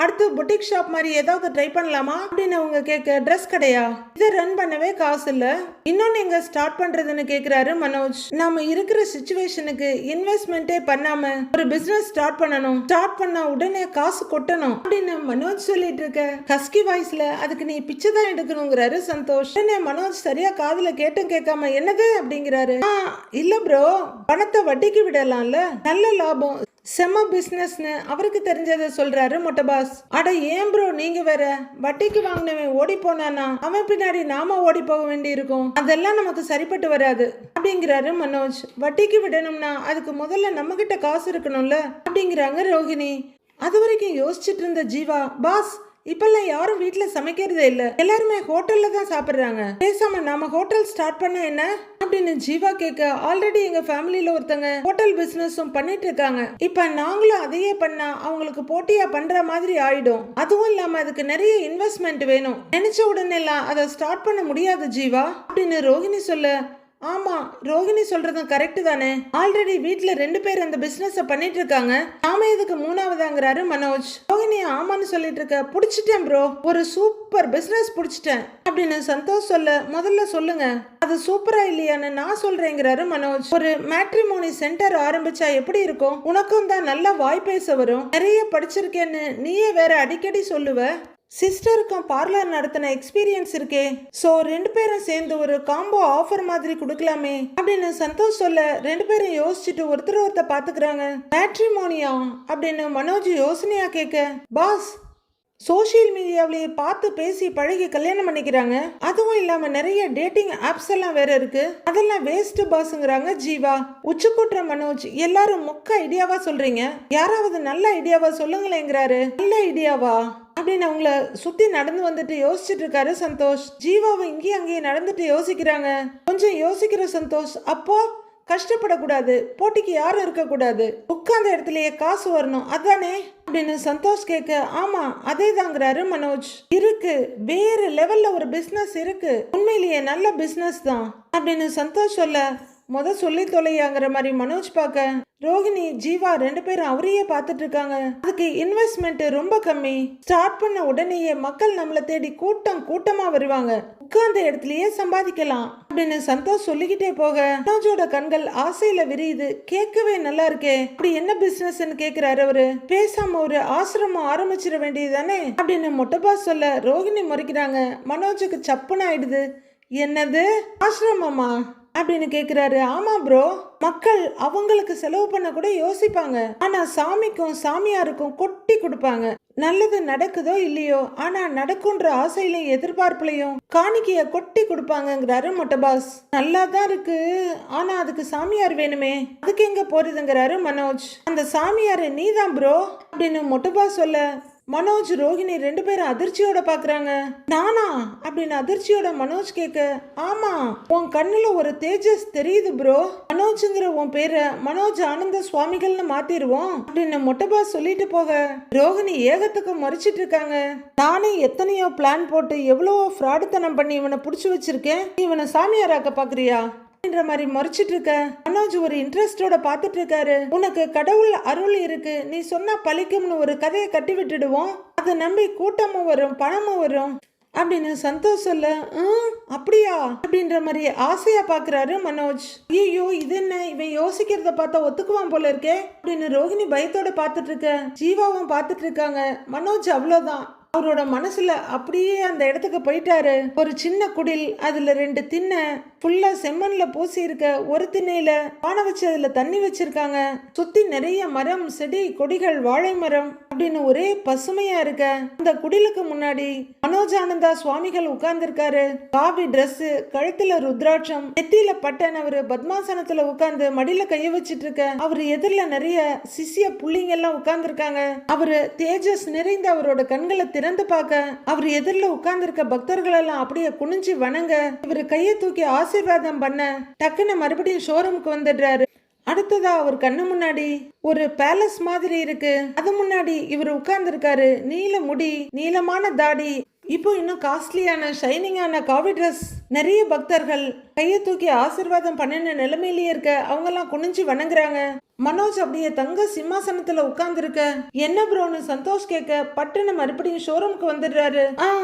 அடுத்து புட்டிக் ஷாப் மாதிரி ஏதாவது ட்ரை பண்ணலாமா அப்படின்னு அவங்க கேட்க, ட்ரெஸ் கடையா? இதை ரன் பண்ணவே காசு இல்ல, இன்னொன்னு எங்க ஸ்டார்ட் பண்றதுன்னு கேக்குறாரு மனோஜ். நாம இருக்கிற சிச்சுவேஷனுக்கு இன்வெஸ்ட்மெண்ட்டே பண்ணாம ஒரு பிசினஸ் ஸ்டார்ட் பண்ணணும், ஸ்டார்ட் பண்ணா உடனே காசு கொட்டணும் அப்படின்னு மனோஜ் சொல்லிட்டு இருக்க ஹஸ்கி வாய்ஸ்ல, அதுக்கு நீ பிச்சை தான் எடுக்கணுங்கிறாரு சந்தோஷ். உடனே மனோஜ் சரியா காதுல கேட்டும் கேட்காம, என்னது அப்படிங்கிறாரு. இல்ல ப்ரோ, பணத்தை வட்டிக்கு விடலாம்ல, நல்ல லாபம், செம்ம பிசினஸ்னு அவருக்கு தெரிஞ்சதை சொல்றாரு மொட்டை பாஸ். அட ஏன் ப்ரோ நீங்க வேற, வட்டிக்கு வாங்கினவன் ஓடி போனானா அவன் பின்னாடி நாம ஓடி போக வேண்டி இருக்கும், அதெல்லாம் நமக்கு சரிப்பட்டு வராது அப்படிங்கிறாரு மனோஜ். வட்டிக்கு விடணும்னா அதுக்கு முதல்ல நம்ம கிட்ட காசு இருக்கணும்ல அப்படிங்கிறாங்க ரோஹிணி. அது வரைக்கும் யோசிச்சுட்டு இருந்த ஜீவா, பாஸ் இப்பெல்லாம் யாரும் வீட்டுல சமைக்கிறதே இல்ல, எல்லாருமே ஹோட்டல்ல தான் சாப்பிடுறாங்க, பேசாம நாம ஹோட்டல் ஸ்டார்ட் பண்ண என்ன அப்படின்னு ஜீவா கேட்க, ஆல்ரெடி எங்க ஃபேமிலியில ஒருத்தங்க ஹோட்டல் பிசினஸும் பண்ணிட்டு இருக்காங்க, இப்ப நாங்களும் அதையே பண்ணா அவங்களுக்கு போட்டியா பண்ற மாதிரி ஆயிடும், அதுவும் இல்லாம அதுக்கு நிறைய இன்வெஸ்ட்மெண்ட் வேணும், நினைச்ச உடனே எல்லாம் அதை ஸ்டார்ட் பண்ண முடியாது ஜீவா அப்படின்னு ரோஹிணி சொல்ல, ஆமா ரோஹிணி சொல்றதும் கரெக்ட் தானே, ஆல்ரெடி வீட்ல 2 பேர் அந்த பிசினஸ் பண்ணிட்டு இருக்காங்க, நாம இதுக்கு 3வதாங்கிறாரு மனோஜ். ரோஹிணி ஆமான்னு சொல்லிட்டு இருக்க, புடிச்சிட்டேன் ப்ரோ, ஒரு சூப்பர் பிசினஸ் புடிச்சிட்டேன் அப்படின்னு சந்தோஷ் சொல்ல, முதல்ல சொல்லுங்க அது சூப்பரா இல்லையான்னு நான் சொல்றேங்கிறாரு மனோஜ். ஒரு மேட்ரிமோனி சென்டர் ஆரம்பிச்சா எப்படி இருக்கும், உனக்கும் தான் நல்ல வாய் பேச வரும், நிறைய படிச்சிருக்கேன்னு நீயே வேற அடிக்கடி சொல்லுவ, சிஸ்டருக்கும் பார்லர் நடத்தின எக்ஸ்பீரியன்ஸ் இருக்கே, சோ 2 பேரும் சேர்ந்து ஒரு காம்போ ஆஃபர் மாதிரி கொடுக்கலாமே அப்படின்னு சந்தோஷ் சொல்ல, 2 பேரும் யோசிச்சுட்டு ஒருத்தர் பாத்துக்கிறாங்க. மேட்ரிமோனியா அப்படின்னு மனோஜ் யோசனையா கேட்க, பாஸ் சோசியல் மீடியாவிலேயே பார்த்து பேசி பழகி கல்யாணம் பண்ணிக்கிறாங்க, அதுவும் இல்லாம நிறைய டேட்டிங் ஆப்ஸ் எல்லாம் வேற இருக்கு, அதெல்லாம் வேஸ்ட் பாஸ்ங்கிறாங்க ஜீவா. உச்சுக்குற்ற மனோஜ், எல்லாரும் மொக்க ஐடியாவா சொல்றீங்க, யாராவது நல்ல ஐடியாவா சொல்லுங்களேங்கிறாரு. நல்ல ஐடியாவா அப்படின்னு அவங்கள சுத்தி நடந்து வந்துட்டு யோசிச்சுட்டு இருக்காரு சந்தோஷ். ஜீவாவும் இங்கேயும் அங்கேயும் நடந்துட்டு யோசிக்கிறாங்க. கொஞ்சம் யோசிக்கிற சந்தோஷ், அப்போ கஷ்டப்படக்கூடாது, போட்டிக்கு யாரும் இருக்கக்கூடாது, உட்கார்ந்த இடத்துலயே காசு வரணும் அதானே அப்படின்னு சந்தோஷ் கேட்க, ஆமா அதே தாங்கிறாரு மனோஜ். இருக்கு, வேற லெவல்ல ஒரு பிசினஸ் இருக்கு, உண்மையிலேயே நல்ல பிசினஸ் தான் அப்படின்னு சந்தோஷ் சொல்ல, சொல்லி தொலையாங்கிற மாதிரி மனோஜ் பார்க்க, ரோஹிணி ஜீவா 2 பேரும் அவரையே பார்த்துட்டு இருக்காங்க. அதுக்கு இன்வெஸ்ட்மெண்ட் ரொம்ப கம்மி, ஸ்டார்ட் பண்ண உடனேயே மக்கள் நம்மளை தேடி கூட்டமா வருவாங்க, உட்கார்ந்த இடத்துலயே சம்பாதிக்கலாம் அப்படின்னு சந்தோஷ் சொல்லிக்கிட்டே போக, மனோஜோட கண்கள் ஆசையில விரியுது. கேட்கவே நல்லா இருக்கே, இப்படி என்ன பிசினஸ்ன்னு கேக்குறாரு அவரு. பேசாம ஒரு ஆசிரமம் ஆரம்பிச்சிட வேண்டியதுதானே அப்படின்னு மொட்டப்பா சொல்ல, ரோஹிணி முறைக்கிறாங்க. மனோஜுக்கு சப்புன்னு ஆயிடுது. என்னது ஆசிரமமா அப்படின்னு கேக்குறாரு. ஆமா ப்ரோ, மக்கள் அவங்களுக்கு செலவு பண்ண கூட யோசிப்பாங்க, ஆனா சாமிக்கும் சாமியாருக்கும் கொட்டி கொடுப்பாங்க, நல்லது நடக்குதோ இல்லையோ ஆனா நடக்கும்ன்ற ஆசையிலையும் எதிர்பார்ப்புலையும் காணிக்கைய கொட்டி கொடுப்பாங்கிறாரு மொட்டபாஸ். நல்லா தான் இருக்கு, ஆனா அதுக்கு சாமியார் வேணுமே, அதுக்கு எங்க போறதுங்கிறாரு மனோஜ். அந்த சாமியாரு நீதான் ப்ரோ அப்படின்னு மொட்டபாஸ் சொல்ல, மனோஜ் ரோஹிணி 2 பேரும் அதிர்ச்சியோட பாக்குறாங்க. நானா அப்படின்னு அதிர்ச்சியோட மனோஜ் கேட்க, ஆமா உன் கண்ணுல ஒரு தேஜஸ் தெரியுது ப்ரோ, மனோஜ்ங்கிற உன் பேரை மனோஜ் ஆனந்த சுவாமிகள்னு மாத்திருவோம் அப்படின்னு மொட்டபா சொல்லிட்டு போக, ரோஹிணி ஏகத்துக்கு முறைச்சிட்டு இருக்காங்க. நானே எத்தனையோ பிளான் போட்டு எவ்வளவோ ஃப்ராடுத்தனம் பண்ணி இவனை புடிச்சு வச்சிருக்கேன், இவனை சாமியாராக்க பாக்குறியா மாதிரி முறைச்சிட்டு இருக்க. மனோஜ் ஒரு இன்ட்ரெஸ்டோட பாத்துட்டு இருக்காரு. உனக்கு கடவுள் அருள் இருக்கு, நீ சொன்னா பழிக்கும்னு ஒரு கதையை கட்டி விட்டுடுவோம், அதை நம்பி கூட்டமும் வரும் பணமும் வரும், அப்படின்னு சந்தோஷ் சொல்ல அப்படியா அப்படின்ற மாதிரி ஆசையா பாக்குறாரு மனோஜ். ஐயோ இது என்ன, இவன் யோசிக்கிறத பார்த்தா ஒத்துக்குவான் போல இருக்கே அப்படின்னு ரோஹிணி பயத்தோட பாத்துட்டு இருக்க. ஜீவாவும் பாத்துட்டு இருக்காங்க. மனோஜ் அவ்வளவுதான், அவரோட மனசுல அப்படியே அந்த இடத்துக்கு போயிட்டாரு. ஒரு சின்ன குடில், அதுல 2 திண்ணை ஃபுல்லா செம்மண்ல பூசி இருக்க. ஒரு திண்ணையில பானை வச்சு அதுல தண்ணி வச்சிருக்காங்க. சுத்தி நிறைய மரம், செடி, கொடிகள், வாழை மரம் அப்படின்னு ஒரே பசுமையா இருக்க. அந்த குடிலுக்கு முன்னாடி மனோஜானந்தா சுவாமிகள் உட்கார்ந்து இருக்காரு. காவி டிரெஸ், கழுத்துல ருத்ராட்சம், நெத்தியில பட்டன். அவரு பத்மாசனத்துல உட்கார்ந்து மடியில கைய வச்சிட்டு இருக்க. அவரு எதிரில நிறைய சிசிய புள்ளிங்க எல்லாம் உட்கார்ந்து இருக்காங்க. அவரு தேஜஸ் நிறைந்த அவரோட கண்களை திறந்து பார்க்க, அவர் எதிரில் உட்கார்ந்து இருக்க பக்தர்கள் எல்லாம் அப்படியே குனிஞ்சு வணங்க, இவர் கையை தூக்கி ஆசீர்வாதம் பண்ண டக்குன்னு மறுபடியும் ஷோரூமுக்கு வந்துடுறாரு. அடுத்ததா அவர் கண்ணு முன்னாடி ஒரு பேலஸ் மாதிரி இருக்கு. அது முன்னாடி இவர் உட்கார்ந்து இருக்காரு. நீல முடி, நீளமான தாடி, இப்போ இன்னும் காஸ்ட்லியான ஷைனிங்கான காவி ட்ரெஸ். நிறைய பக்தர்கள் கையை தூக்கி ஆசீர்வாதம் பண்ணின நிலைமையிலேயே இருக்க. அவங்க எல்லாம் குனிஞ்சு வணங்குறாங்க. மனோஜ் அப்படியே தங்க சிம்மாசனத்துல உட்கார்ந்து இருக்க. என்ன ப்ரோன்னு சந்தோஷ் கேட்க, பட்டுன்னு மறுபடியும் ஷோரூமுக்கு வந்துடுறாரு.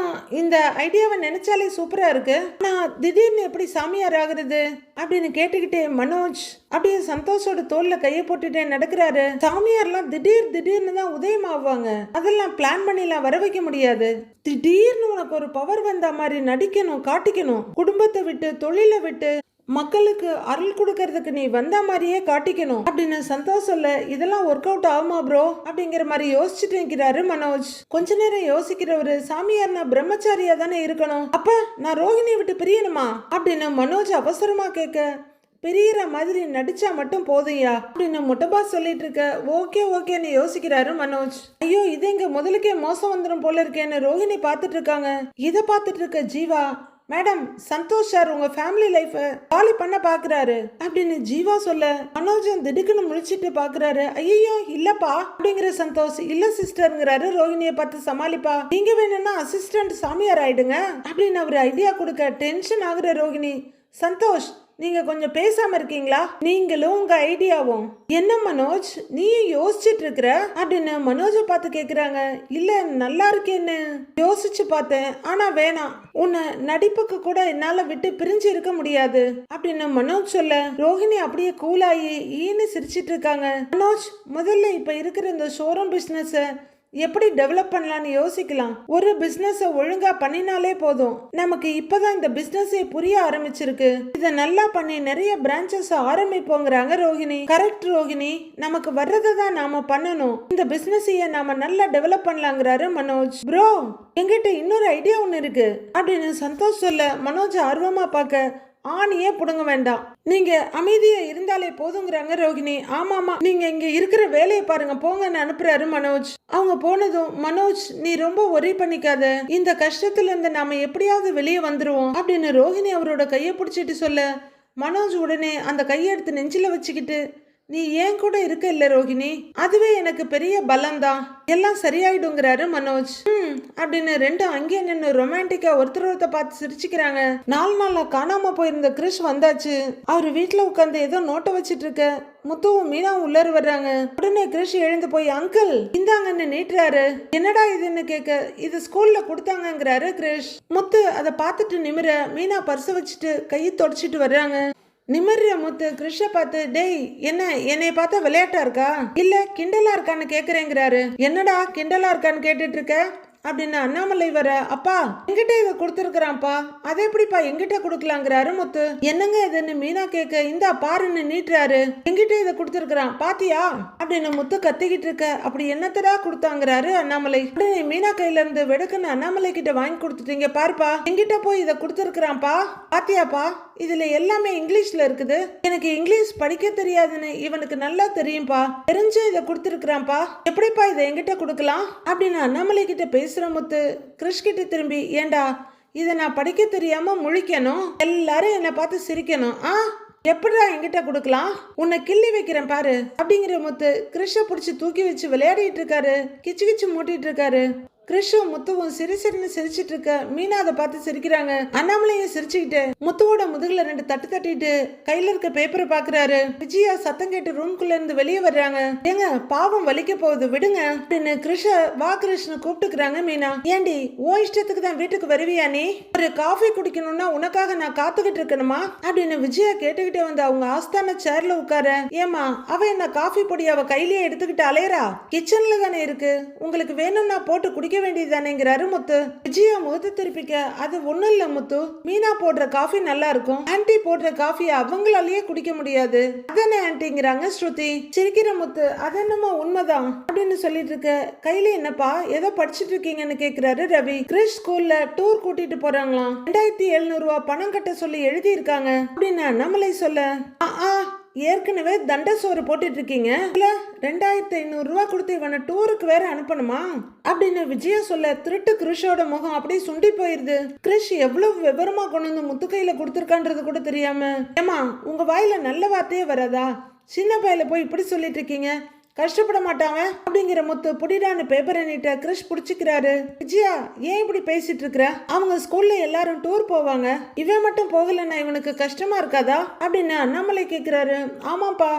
இந்த ஐடியாவை நினைச்சாலே சூப்பரா இருக்கு, நான் திடீர்னு எப்படி சாமியார் ஆகுறது அப்படின்னு கேட்டுக்கிட்டே மனோஜ் அப்படியே சந்தோஷோட தோல்ல கையை போட்டுட்டே நடக்கிறாரு. சாமியார்லாம் திடீர்னு தான் உதயம் ஆவாங்க. அதெல்லாம் பிளான் பண்ணிலாம் வர வைக்க முடியாது. திடீர்னு உனக்கு ஒரு பவர் வந்த மாதிரி நடிக்கணும், காட்டிக்கணும். குடும்பத்தை விட்டு, தொழிலை விட்டு, மக்களுக்கு அருள் கொடுக்கறதுக்கு நீ வந்த மாதிரியே காட்டிக்கணும் அப்படின்னு சந்தோஷ் சொல்ல, இதெல்லாம் ஒர்க் அவுட் ஆகுமா ப்ரோ அப்படிங்கிற மாதிரி யோசிச்சுட்டு இருக்கிறாரு மனோஜ். கொஞ்ச நேரம் யோசிக்கிறவரு, சாமியார் நான் பிரம்மச்சாரியா தானே இருக்கணும், அப்ப நான் ரோஹிணியை விட்டு பிரியணுமா அப்படின்னு மனோஜ் அவசரமா கேட்க, பிரியற மாதிரி நடிச்சா மட்டும் போதையா அப்படின்னு முட்டபா சொல்லிட்டு இருக்க. ஓகேன்னு யோசிக்கிறாரு மனோஜ். ஐயோ இது எங்க முதலுக்கே மோசம் வந்துடும் போல இருக்கேன்னு ரோஹிணி பாத்துட்டு இருக்காங்க. இதை பாத்துட்டு இருக்க ஜீவா, மேடம் சந்தோஷ் சார் உங்க ஃபேமிலி லைஃப் காலி பண்ண பாக்குறாரு அப்படின்னு ஜீவா சொல்ல, மனோஜன் திடுக்குன்னு முழிச்சிட்டு பாக்குறாரு. ஐயோ இல்லப்பா அப்படிங்கிற சந்தோஷ், இல்ல சிஸ்டர்ங்கிறாரு. ரோஹிணியை பார்த்து சமாளிப்பா, நீங்க வேணும்னா அசிஸ்டன்ட் சாமியார் ஆயிடுங்க அப்படின்னு அவரு ஐடியா கொடுக்க டென்ஷன் ஆகுற ரோஹிணி, சந்தோஷ் நீங்க கொஞ்சம் பேசாம இருக்கீங்களா, நீங்களும் உங்க ஐடியாவும். என்ன மனோஜ் நீ யோசிச்சுட்டு இருக்கிற அப்படின்னு மனோஜை பார்த்து கேக்குறாங்க. இல்ல நல்லா இருக்கேன்னு யோசிச்சு பார்த்தேன், ஆனா வேணாம், உன்னை நடிப்புக்கு கூட என்னால விட்டு பிரிஞ்சு இருக்க முடியாது அப்படின்னு மனோஜ் சொல்ல, ரோஹிணி அப்படியே கூலாயி ஈன்னு சிரிச்சிட்டு இருக்காங்க. மனோஜ் முதல்ல இப்ப இருக்கிற இந்த ஷோரூம் பிசினஸ் எப்படி டெவலப் பண்ணலான்னு யோசிக்கலாம். ஒரு பிசினஸ் ஒழுங்கா பண்ணினாலே போதும். நமக்கு இப்பதான் இந்த பிசினஸே புரிய ஆரம்பிச்சிருக்கு. இதை நல்லா பண்ணி நிறைய பிரான்ச்சஸ் ஆரம்பிப்போங்கிறாங்க ரோஹிணி. கரெக்ட் ரோஹிணி, நமக்கு வர்றதை தான் நாம பண்ணணும். இந்த பிசினஸையே நாம நல்லா டெவலப் பண்ணலாங்கிறாரு மனோஜ். ப்ரோ என்கிட்ட இன்னொரு ஐடியா ஒன்று இருக்கு அப்படின்னு சந்தோஷ் சொல்ல, மனோஜ் ஆர்வமா பார்க்க, ஆணியே புடுங்க வேண்டாம், நீங்க அமைதியா இருந்தாலே போதுங்கிறாங்க ரோஹிணி. ஆமாமா நீங்க இங்க இருக்கிற வேலையை பாருங்க போங்கன்னு அனுப்புறாரு மனோஜ். அவங்க போனதும், மனோஜ் நீ ரொம்ப ஒரே பண்ணிக்காத, இந்த கஷ்டத்துல இருந்து நாம எப்படியாவது வெளியே வந்துருவோம் அப்படின்னு ரோஹிணி அவரோட கையை பிடிச்சிட்டு சொல்ல, மனோஜ் உடனே அந்த கையை எடுத்து நெஞ்சில வச்சுக்கிட்டு, நீ ஏன் கூட இருக்க இல்ல ரோஹிணி, அதுவே எனக்கு பெரிய பலம்தான், எல்லாம் சரியாயிடுங்கிறாரு மனோஜ். அப்படின்னு ரெண்டும் அங்கே நின்று ரொமான்டிக்கா ஒருத்தர் பார்த்து சிரிச்சுக்கிறாங்க. 4 நாளா காணாம போயிருந்த கிறிஷ் வந்தாச்சு. அவரு வீட்டுல உட்காந்து ஏதோ நோட்டை வச்சிட்டு இருக்க. முத்துவும் மீனாவும் உள்ளார வர்றாங்க. உடனே கிறிஷ் எழுந்து போய், அங்கிள் இந்தாங்கன்னு நீட்டுறாரு. என்னடா இதுன்னு கேட்க, இது ஸ்கூல்ல கொடுத்தாங்கிறாரு கிறிஷ். முத்து அதை பார்த்துட்டு நிமிர, மீனா பர்ஸ வச்சுட்டு கையை தொடச்சிட்டு வர்றாங்க. நிமிர்ற முத்து கிறிஷ பார்த்து, டேய் என்ன என்னைய பார்த்தா விளையாட்டா இருக்கா இல்ல கிண்டலா இருக்கான்னு கேக்குறேங்கிறாரு. என்னடா கிண்டலா இருக்கான்னு கேட்டுட்டு இருக்க அப்படின்னு அண்ணாமலை வர, அப்பா எங்கிட்ட இதை கொடுத்துருக்கிறான்ப்பா, அதை எப்படிப்பா எங்கிட்ட கொடுக்கலாங்கிறாரு முத்து. என்னங்க இதுன்னு மீனா கேட்க, இந்தா பாருன்னு நீட்டுறாரு. எங்கிட்ட இதை கொடுத்துருக்கிறான் பாத்தியா அப்படின்னு முத்து கத்திக்கிட்டு இருக்க. அப்படி என்னத்தடா கொடுத்தாங்கிறாரு அண்ணாமலை. உடனே மீனா கையில இருந்து வெடுக்குன்னு அண்ணாமலை கிட்ட வாங்கி கொடுத்துட்டீங்க பாருப்பா, எங்கிட்ட போய் இதை கொடுத்துருக்கிறான்ப்பா பாத்தியாப்பா, இதுல எல்லாமே இங்கிலீஷ்ல இருக்குது, எனக்கு இங்கிலீஷ் படிக்க தெரியாதுன்னு இவனுக்கு நல்லா தெரியும்பா, தெரிஞ்சு இதை கொடுத்துருக்கிறான்ப்பா, எப்படிப்பா இதை எங்கிட்ட கொடுக்கலாம் அப்படின்னு அண்ணாமலை கிட்ட பேசுற முத்து கிறிஷ் கிட்ட திரும்பி, ஏண்டா இதை நான் படிக்க தெரியாம முழிக்கணும், எல்லாரும் என்னை பார்த்து சிரிக்கணும், எப்படிடா என்கிட்ட கொடுக்கலாம், உன்னை கிள்ளி வைக்கிறேன் பாரு அப்படிங்கிற முத்து கிறிஷ பிடிச்சி தூக்கி வச்சு விளையாடிட்டு இருக்காரு. கிச்சு கிச்சு மூட்டிட்டு இருக்காரு. கிறிஷும் முத்துவும் சிரி சிரின்னு சிரிச்சிட்டு இருக்க மீனா அதை பார்த்து சிரிக்கிறாங்க. அண்ணாமலையும் சிரிச்சுக்கிட்டு முத்துவோட முதுகுல 2 தட்டு தட்டிட்டு கையில இருக்க பேப்பரை பாக்குறாரு. விஜயா சத்தம் கேட்டு ரூம்குள்ள இருந்து வெளியே வர்றாங்க. ஏங்க பாவம் வலிக்க போகுது விடுங்க அப்படின்னு கிருஷ வா கிருஷ்ண கூப்பிட்டுக்கிறாங்க மீனா. ஏண்டி ஓ இஷ்டத்துக்கு தான் வீட்டுக்கு வருவியா நீ? ஒரு காஃபி குடிக்கணும்னா உனக்காக நான் காத்துக்கிட்டு இருக்கணுமா அப்படின்னு விஜயா கேட்டுக்கிட்டே வந்து அவங்க ஆஸ்தான சேர்ல உட்கார. ஏமா அவ என்ன காஃபி பொடி அவ கையிலேயே எடுத்துக்கிட்டு அலையறா? கிச்சன்ல தானே இருக்கு, உங்களுக்கு வேணும்னா போட்டு குடிக்க வேண்டியதானேங்கிறாரு முத்து. விஜயா முகத்தை திருப்பிக்க அது ஒண்ணும் இல்ல முத்து, மீனா போடுற காஃபி நல்லா இருக்கும், ஆன்டி போடுற காஃபி அவங்களாலேயே குடிக்க முடியாது அதானே ஆன்டிங்கிறாங்க ஸ்ருதி. சிரிக்கிற முத்து அதென்னமோ உண்மைதான் அப்படின்னு சொல்லிட்டு இருக்க. கையில என்னப்பா ஏதோ படிச்சுட்டு இருக்கீங்கன்னு கேக்குறாரு ரவி. கிறிஸ் ஸ்கூல்ல டூர் கூட்டிட்டு போறாங்களாம், 2700 ரூபாய் பணம் கட்ட சொல்லி எழுதி இருக்காங்க அப்படின்னு நம்மளை சொல்ல. ஏற்கனவே தண்ட சோறு போட்டுட்டு இருக்கீங்க, 2500 ரூபாய் கொடுத்து இவனை டூருக்கு வேற அனுப்பணுமா அப்படின்னு விஜயா சொல்ல. திருட்டு கிறிஷோட முகம் அப்படியே சுண்டி போயிருது. கிறிஷ் எவ்வளவு விவரமா கொண்டு வந்து முத்து கையில கொடுத்துருக்கான்றது கூட தெரியாம. ஏமா உங்க வாயில நல்ல வார்த்தையே வராதா? சின்ன பையில போய் இப்படி சொல்லிட்டு இருக்கீங்க, கஷ்டப்பட மாட்டாங்க அப்படிங்கிற முத்து புடிடான்னு பேப்பரை நீட்ட கிறிஷ் புடிச்சுக்கிறாரு. விஜயா ஏன் இப்படி பேசிட்டு இருக்கிற? அவங்க ஸ்கூல்ல எல்லாரும் டூர் போவாங்க, இவன் மட்டும் போகலன்னா இவனுக்கு கஷ்டமா இருக்காதா அப்படின்னு அண்ணாமலை கேக்குறாரு. ஆமாப்பா,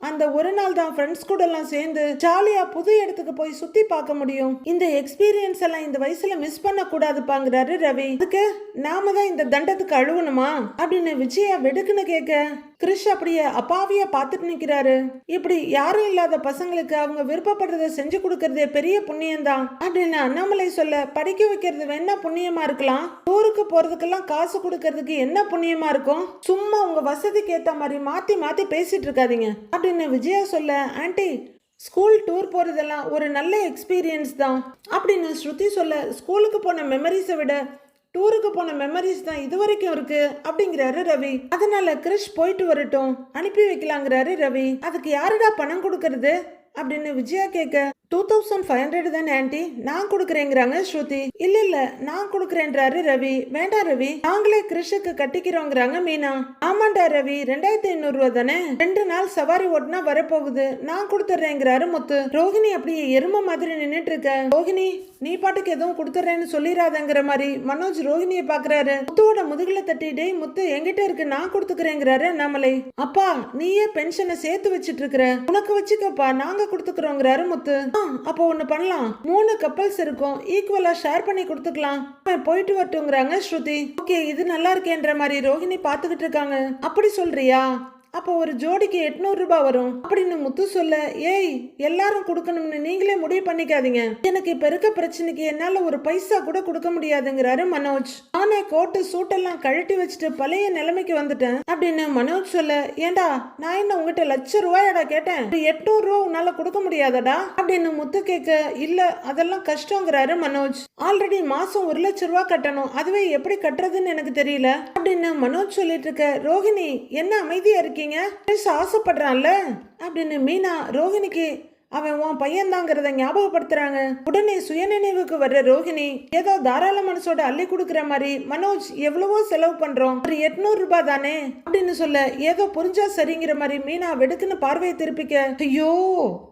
அந்த ஒரு நாள் தான் ஃப்ரெண்ட்ஸ் கூட எல்லாம் சேர்ந்து ஜாலியா புது இடத்துக்கு போய் சுத்தி பார்க்க முடியும், இந்த எக்ஸ்பீரியன்ஸ் எல்லாம் இந்த வயசுல மிஸ் பண்ண கூடாதுப்பாங்கிறாரு ரவி. அதுக்கு நாம தான் இந்த தண்டத்துக்கு அழுவணுமா அப்படின்னு விஜயா வெடுக்குன்னு கேட்க கிறிஷ் அப்படியே அப்பாவியா பார்த்துட்டு நிக்கிறாரு. இப்படி யாரும் இல்லாத பசங்களுக்கு அவங்க விருப்பப்படுறத செஞ்சு கொடுக்கறதே பெரிய புண்ணியம்தான் அப்படின்னு அண்ணாமலை சொல்ல. படிக்க வைக்கிறது வேணா புண்ணியமா இருக்கலாம், டூருக்கு போறதுக்கெல்லாம் காசு கொடுக்கறதுக்கு என்ன புண்ணியமா இருக்கும்? சும்மா உங்க வசதிக்கு ஏத்த மாதிரி மாத்தி மாத்தி பேசிட்டு இருக்காதீங்க அப்படின்னு விஜயா சொல்ல. ஆன்டி ஸ்கூல் டூர் போறதெல்லாம் ஒரு நல்ல எக்ஸ்பீரியன்ஸ் தான் அப்படின்னு ஸ்ருதி சொல்ல. ஸ்கூலுக்கு போன மெமரிஸை விட டூருக்கு போன மெமரிஸ் தான் இது வரைக்கும் இருக்கு அப்படிங்கிறாரு ரவி. அதனால கிறிஷ் போயிட்டு வரட்டும், அனுப்பி வைக்கலாங்கிறாரு ரவி. அதுக்கு யாருடா பணம் கொடுக்கறது அப்படின்னு விஜயா கேட்க. 2500 தானே ஆன்டி, நான் கொடுக்குறேங்கிறாங்க ஸ்ருதி. இல்ல இல்ல நான் கொடுக்குறேன்றாரு ரவி. வேண்டாம் ரவி, நாங்களே கிறிஷுக்கு கட்டிக்கிறோங்கிறாங்க மீனா. ஆமாண்டா ரவி, 2500 ரூபா தானே, 2 நாள் சவாரி ஓட்டுனா வரப்போகுது, நான் கொடுத்துட்றேங்கிறாரு முத்து. ரோஹிணி அப்படியே எரும மாதிரி நின்னுட்டு இருக்க. ரோஹிணி நீ பாட்டுக்கு எதுவும் கொடுத்துட்றேன்னு சொல்லிடாதங்கிற மாதிரி மனோஜ் ரோஹிணியை பாக்குறாரு. முத்துவோட முதுகுல தட்டிட்டே முத்து என்கிட்ட இருக்கு நான் கொடுத்துக்கிறேங்கிறாரு அண்ணாமலை. அப்பா நீயே பென்ஷனை சேர்த்து வச்சிட்டு இருக்கிற, உனக்கு வச்சுக்கப்பா நாங்க கொடுத்துக்கிறோங்கிறாரு முத்து. அப்போ ஒண்ணு பண்ணலாம், 3 கப்பல்ஸ் இருக்கும், ஈக்குவலா ஷேர் பண்ணி கொடுத்துக்கலாம், போயிட்டு வரட்டுங்கிறாங்க ஸ்ருதி. ஓகே இது நல்லா இருக்கேன்ற மாதிரி ரோஹிணி பாத்துக்கிட்டு இருக்காங்க. அப்படி சொல்றியா? அப்போ ஒரு ஜோடிக்கு 800 ரூபாய் வரும் அப்படின்னு முத்து சொல்ல. ஏய் எல்லாரும் கொடுக்கணும்னு நீங்களே முடிவு பண்ணிக்காதீங்க, எனக்கு இப்ப இருக்க பிரச்சனைக்கு என்னால ஒரு பைசா கூட கொடுக்க முடியாதுங்கிறாரு மனோஜ். நானே கோட்டு சூட்டெல்லாம் கழட்டி வச்சுட்டு பழைய நிலைமைக்கு வந்துட்டேன் அப்படின்னு மனோஜ் சொல்ல. ஏண்டா நான் என்ன உங்ககிட்ட லட்சம் ரூபாயடா கேட்டேன், 800 ரூபாய் உன்னால கொடுக்க முடியாதடா அப்படின்னு முத்து கேட்க. இல்ல அதெல்லாம் கஷ்டங்கிறாரு மனோஜ். ஆல்ரெடி மாசம் 1 லட்சம் ரூபாய் கட்டணும், அதுவே எப்படி கட்டுறதுன்னு எனக்கு தெரியல அப்படின்னு மனோஜ் சொல்லிட்டு இருக்க. ரோஹிணி என்ன அமைதியா இருக்கு, ஆசைப்படுறான்ல அப்படின்னு மீனா ரோஹிணிக்கு அவன் உன் பையன் தாங்கிறத ஞாபகப்படுத்துறாங்க. உடனே சுயநினைவுக்கு வர்ற ரோஹிணி ஏதோ தாராள மனசோட அள்ளி கொடுக்குற மாதிரி, மனோஜ் எவ்வளவோ செலவு பண்றோம், ஒரு 800 ரூபாய் தானே அப்படின்னு சொல்ல. ஏதோ புரிஞ்சா சரிங்கிற மாதிரி மீனா வெடுக்குன்னு பார்வையை திருப்பிக்க. ஐயோ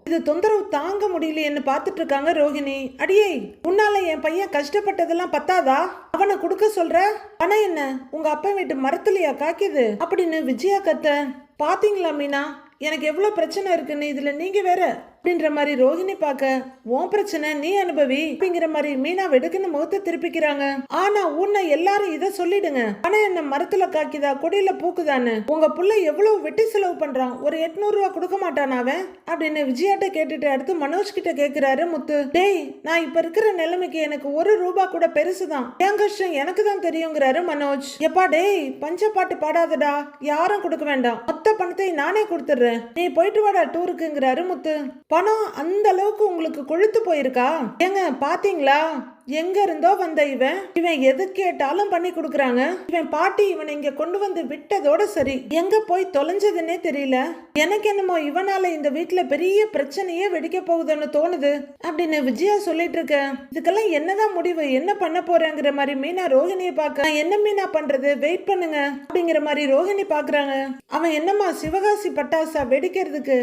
இது தொந்தரவு தாங்க முடியலையேன்னு பார்த்துட்டு இருக்காங்க ரோஹிணி. அடியே உன்னால என் பையன் கஷ்டப்பட்டதெல்லாம் பத்தாதா, அவனை கொடுக்க சொல்ற பணம் என்ன உங்க அப்பா வீட்டு மரத்துலயா காக்கிது அப்படின்னு விஜயா கத்த. பாத்தீங்களா மீனா எனக்கு எவ்வளவு பிரச்சனை இருக்குன்னு, இதுல நீங்க வேற அப்படின்ற மாதிரி ரோஹிணி பார்க்க. உன் பிரச்சனை நீ அனுபவி அப்படிங்கிற மாதிரி மீனா வெடுக்குன்னு முகத்தை திருப்பிக்கிறாங்க. ஆனா உன்னை எல்லாரும் இத சொல்லிடுங்க, ஆனா என்ன மரத்துல காக்கிதா கொடியில பூக்குதான்னு, உங்க புள்ள எவ்வளவு வெட்டி செலவு பண்றான், ஒரு 800 ரூபாய் கொடுக்க மாட்டான் அவன் அப்படின்னு விஜயாட்ட கேட்டுட்டு அடுத்து மனோஜ் கிட்ட கேக்குறாரு முத்து. டேய் நான் இப்ப இருக்கிற நிலைமைக்கு எனக்கு 1 ரூபாய் கூட பெருசுதான், என் கஷ்டம் எனக்கு தான் தெரியுங்கிறாரு மனோஜ். எப்பா டேய் பஞ்ச பாட்டு பாடாதடா, யாரும் கொடுக்க வேண்டாம், மொத்த பணத்தை நானே கொடுத்துடுறேன், நீ போயிட்டு வாடா டூருக்குங்கிறாரு முத்து. பணம் அந்த அளவுக்கு உங்களுக்கு கொழுத்து போயிருக்கா? ஏங்க பாத்தீங்களா எங்க இருந்தோ வந்த இவன் எது கேட்டாலும் பண்ணி கொடுக்கறாங்க. இவன் பாட்டி இவனை இங்க கொண்டு வந்து விட்டதோட சரி, எங்க போய் தொலைஞ்சதுன்னே தெரியல. எனக்கு என்னமோ இவனால இந்த வீட்டுல பெரிய பிரச்சனையே வெடிக்க போகுதுன்னு தோணுது அப்படின்னு விஜயா சொல்லிட்டு இருக்க. இதுக்கெல்லாம் என்னதான் முடிவு, என்ன பண்ண போறேங்கிற மாதிரி மீனா ரோஹிணியை பார்க்க. என்ன மீனா பண்றது, வெயிட் பண்ணுங்க அப்படிங்கிற மாதிரி ரோஹிணி பாக்குறாங்க. அவன் என்னம்மா சிவகாசி பட்டாசா வெடிக்கிறதுக்கு,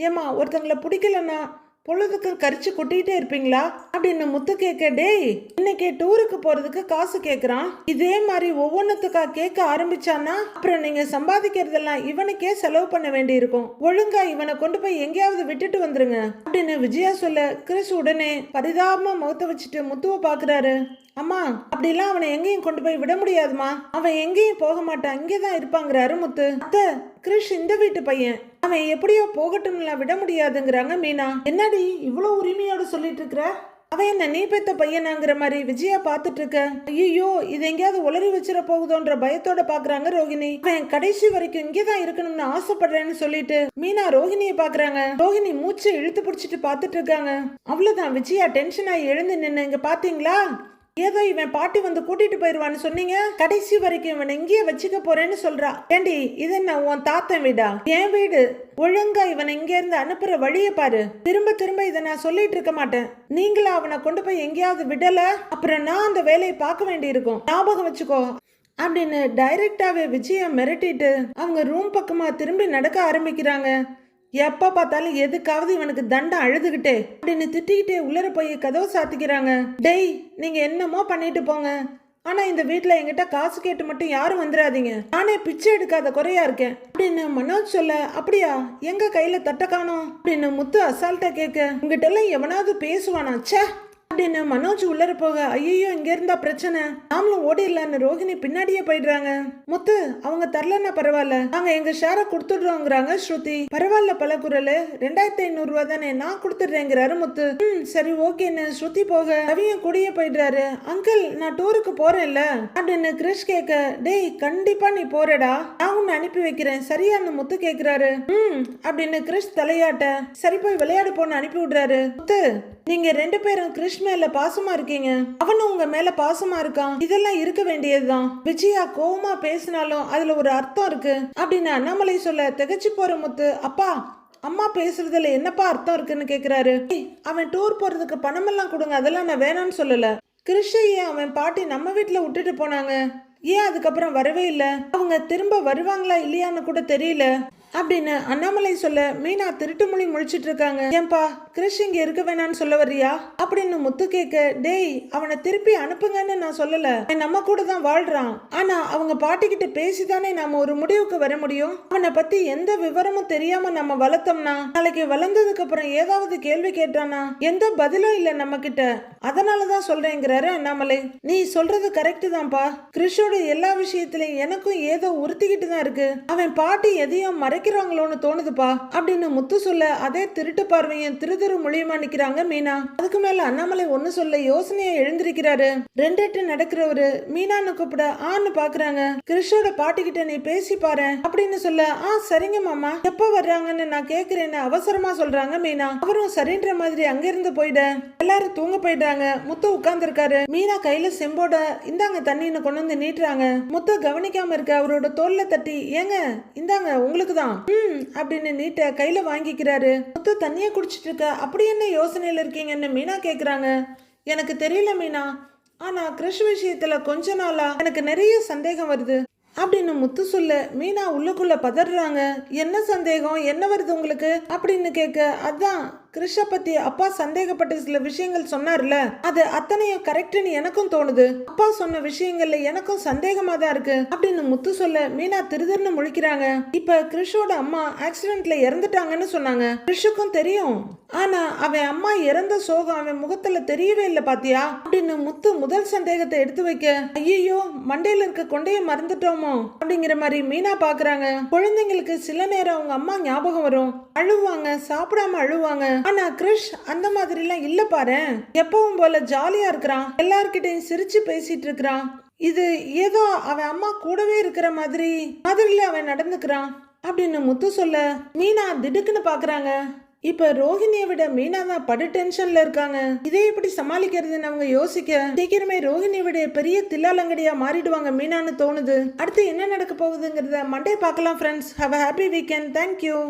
ஏமா ஒருத்தங்களை பிடிக்கலன்னா பொழுதுக்கு கரிச்சு கொட்டிட்டே இருப்பீங்களா அப்படின்னு முத்து கேட்க, டேய் இன்னைக்கு டூருக்கு போறதுக்கு காசு கேக்குறான், இதே மாதிரி ஒவ்வொன்னுத்துக்கா கேட்க ஆரம்பிச்சானா அப்புறம் நீங்க சம்பாதிக்கிறதெல்லாம் இவனுக்கே செலவு பண்ண வேண்டி இருக்கும். ஒழுங்கா இவனை கொண்டு போய் எங்கேயாவது விட்டுட்டு வந்துருங்க அப்படின்னு விஜயா சொல்ல, கிறிஸ் உடனே பரிதாபமா முகத்தை வச்சுட்டு முத்துவை பாக்குறாரு. அம்மா அப்படிலாம் அவனை எங்கேயும் கொண்டு போய் விட முடியாதுமா, அவன் எங்கேயும் போக மாட்டான், இங்கேதான் இருப்பாங்கிறாரு முத்து. அத்தை, கிறிஷ் இந்த வீட்டு பையன், அவன் எப்படியோ போகட்டும்ல விட முடியாதுங்கிறாங்க மீனா. என்னடி இவ்வளவு உரிமையோட சொல்லிட்டு இருக்கிற, அவன் என்ன நீ பெத்த பையனாங்கிற மாதிரி விஜயா பாத்துட்டு இருக்க. ஐயோ இது எங்கேயாவது உளறி வச்சிட போகுதோன்ற பயத்தோட பாக்குறாங்க ரோஹிணி. அவன் கடைசி வரைக்கும் இங்கேதான் இருக்கணும்னு ஆசைப்படுறேன்னு சொல்லிட்டு மீனா ரோஹிணியை பாக்குறாங்க. ரோஹிணி மூச்சு இழுத்து பிடிச்சிட்டு பாத்துட்டு இருக்காங்க. அவ்வளவுதான், விஜயா டென்ஷன் ஆகி எழுந்து நின்னு, இங்க பாத்தீங்களா ஏதோ இவன் பாட்டி வந்து கூட்டிட்டு போயிருவான்னு சொன்னீங்க, கடைசி வரைக்கும் இவன் இங்கேயே வச்சுக்க போறேன்னு சொல்றா. ஏண்டி இது என்ன உன் தாத்தன் வீடா, என் வீடு, ஒழுங்கா இவனை இங்க இருந்து அனுப்புற வழியை பாரு. திரும்ப திரும்ப இதை நான் சொல்லிட்டு இருக்க மாட்டேன். நீங்களா அவனை கொண்டு போய் எங்கேயாவது விடல அப்புறம் நான் அந்த வேலையை பார்க்க வேண்டி இருக்கும், ஞாபகம் வச்சுக்கோ அப்படின்னு டைரக்டாவே விஜயா மிரட்டிட்டு அவங்க ரூம் பக்கமா திரும்பி நடக்க ஆரம்பிக்கிறாங்க. எப்ப பார்த்தாலும் எதுக்காவது இவனுக்கு தண்டம் அழுதுகிட்டே அப்படின்னு திட்டிக்கிட்டே உள்ளர போய் கதவை சாத்திக்கிறாங்க. டேய் நீங்க என்னமோ பண்ணிட்டு போங்க, ஆனா இந்த வீட்டுல என்கிட்ட காசு கேட்டு மட்டும் யாரும் வந்துடாதீங்க, நானே பிச்சை எடுக்காத குறையா இருக்கேன் அப்படின்னு மனோஜ் சொல்ல, அப்படியா எங்க கையில தட்ட காணோம் அப்படின்னு முத்து அசால்ட்டா கேட்க, உங்ககிட்ட எல்லாம் எவனாவது பேசுவானா ச்சே அப்படின்னு மனோஜ் உள்ளர போக, ஐயோ இங்க இருந்தா பிரச்சனை, நாமளும் ஓடிடலான்னு ரோஹிணி பின்னாடியே போயிடுறாங்க. முத்து அவங்க தரலன்னா பரவாயில்ல, நாங்க எங்க ஷேரை கொடுத்துடுறோங்கிறாங்க ஸ்ருதி. பரவாயில்ல பல குரல், 2500 ரூபா தானே, நான் கொடுத்துடுறேங்கிறாரு முத்து. சரி ஓகேன்னு ஸ்ருதி போக ரவியும் கூடயே போயிடுறாரு. அங்கிள் நான் டூருக்கு போறேன்ல அப்படின்னு கிறிஷ் கேட்க, டேய் கண்டிப்பா நீ போறடா, நான் உன்னை அனுப்பி வைக்கிறேன் சரியான்னு முத்து கேக்குறாரு. அப்படின்னு கிறிஷ் தலையாட்ட, சரி போய் விளையாடு போன்னு அனுப்பி விடுறாரு. முத்து நீங்க 2 பேரும் கிறிஷ் மேல பாசமா இருக்கீங்க, அவனும் உங்க மேல பாசமா இருக்கான், இதெல்லாம் இருக்க வேண்டியதுதான். விஜயா கோவமா பேசினாலும் அதுல ஒரு அர்த்தம் இருக்கு அப்படின்னு அண்ணாமலை சொல்ல திகச்சு போற முத்து, அப்பா அம்மா பேசுறதுல என்னப்பா அர்த்தம் இருக்குன்னு கேக்குறாரு. அவன் டூர் போறதுக்கு பணமெல்லாம் கொடுங்க, அதெல்லாம் நான் வேணான்னு சொல்லல. கிறிஷையே அவன் பாட்டி நம்ம வீட்டுல விட்டுட்டு போனாங்க, ஏன் அதுக்கப்புறம் வரவே இல்லை, அவங்க திரும்ப வருவாங்களா இல்லையான்னு கூட தெரியல அப்படின்னு அண்ணாமலை சொல்ல மீனா திருட்டு மொழி முழிச்சிட்டு இருக்காங்க. ஏன்பா கிறிஷ் இங்க இருக்க வேணான்னு சொல்ல வர்றியா அப்படின்னு முத்து கேட்க, டேய் அவனை திருப்பி அனுப்புங்கன்னு நான் சொல்லல, நம்ம கூட தான் வாழ்றான், ஆனா அவங்க பாட்டிக்கிட்ட பேசிதானே நாம ஒரு முடிவுக்கு வர முடியும். அவனை பத்தி எந்த விவரமும் தெரியாம நம்ம வளர்த்தோம்னா நாளைக்கு வளர்ந்ததுக்கு அப்புறம் ஏதாவது கேள்வி கேட்டானா எந்த பதிலும் இல்ல நம்ம கிட்ட, அதனாலதான் சொல்றேங்கிறாரு அண்ணாமலை. நீ சொல்றது கரெக்ட் தான்ப்பா, கிறிஷோட எல்லா விஷயத்திலையும் எனக்கும் ஏதோ உறுத்திக்கிட்டு தான் இருக்கு, அவன் பாட்டி எதையும் மறைக்கிறாங்களோன்னு தோணுதுப்பா அப்படின்னு முத்து சொல்ல, அதே திருட்டு பார்வையும் திருதிரு மொழியுமா நிக்கிறாங்க மீனா. அதுக்கு மேல அண்ணாமலை ஒண்ணு சொல்ல யோசனையா எழுந்திருக்கிறாரு. 2 நடக்கிறவரு மீனான்னு கூப்பிட ஆன்னு பாக்குறாங்க. கிறிஷோட பாட்டி கிட்ட நீ பேசி பாரு அப்படின்னு சொல்ல, சரிங்க மாமா எப்ப வர்றாங்கன்னு நான் கேக்குறேன்னு அவசரமா சொல்றாங்க மீனா. அவரும் சரின்ற மாதிரி அங்கிருந்து போயிட எல்லாரும் தூங்க போயிடுறாங்க. முத்து உட்கார்ந்து இருக்காரு. மீனா கையில செம்போட இந்தாங்க தண்ணின்னு கொண்டு வந்து நீட்டுறாங்க. முத்து கவனிக்காம இருக்க அவரோட தோல்ல தட்டி, ஏங்க இந்தாங்க உங்களுக்கு தான் அப்படின்னு நீட்ட கையில வாங்கிக்கிறாரு. முத்து தண்ணிய குடிச்சிட்டு இருக்க, அப்படி என்ன யோசனையில இருக்கீங்கன்னு மீனா கேக்குறாங்க. எனக்கு தெரியல மீனா, ஆனா கிறிஷ் விஷயத்துல கொஞ்ச நாளா எனக்கு நிறைய சந்தேகம் வருது அப்படின்னு முத்து சொல்ல மீனா உள்ளுக்குள்ள பதறாங்க. என்ன சந்தேகம், என்ன வருது உங்களுக்கு அப்படின்னு கேட்க, அதான் கிறிஷ பத்தி அப்பா சந்தேகப்பட்ட சில விஷயங்கள் சொன்னார்ல, அது அத்தனையும் கரெக்ட்னு எனக்கும் தோணுது, அப்பா சொன்ன விஷயங்கள்ல எனக்கும் சந்தேகமா தான் இருக்கு அப்படின்னு முத்து சொல்ல மீனா திருதிருன்னு முழிக்கிறாங்க. இப்ப கிறிஷோட அம்மா ஆக்சிடென்ட்ல இறந்துட்டாங்கன்னு சொன்னாங்க, கிறிஷுக்கும் தெரியும், ஆனா அவன் அம்மா இறந்த சோகம் அவன் முகத்துல தெரியவே இல்லை பாத்தியா அப்படின்னு முத்து முதல் சந்தேகத்தை எடுத்து வைக்க, ஐயோ மண்டையில இருக்க கொண்டைய மறந்துட்டோமோ அப்படிங்கிற மாதிரி மீனா பாக்குறாங்க. குழந்தைங்களுக்கு சில நேரம் அவங்க அம்மா ஞாபகம் வரும், அழுவாங்க, சாப்பிடாம அழுவாங்க, ஆனா கிறிஷ் அந்த மாதிரி எல்லாம் இல்ல பாரு, எப்பவும் போல ஜாலியா இருக்கிறான், எல்லார்கிட்டையும் சிரிச்சு பேசிட்டு இருக்கிறான், இது ஏதோ அவன் அம்மா கூடவே இருக்கிற மாதிரில அவன் நடந்துக்கிறான் அப்படின்னு முத்து சொல்ல மீனா திடுக்குன்னு பாக்குறாங்க. இப்ப ரோஹிணியை விட மீனா தான் படு டென்ஷன்ல இருக்காங்க. இதை எப்படி சமாளிக்கிறதுன்னு அவங்க யோசிக்க சீக்கிரமே ரோஹிணியை விட பெரிய தில்லாலங்கடியா மாறிடுவாங்க மீனான்னு தோணுது. அடுத்து என்ன நடக்க போகுதுங்கிறத மண்டே பார்க்கலாம் friends. Have a happy weekend. Thank you.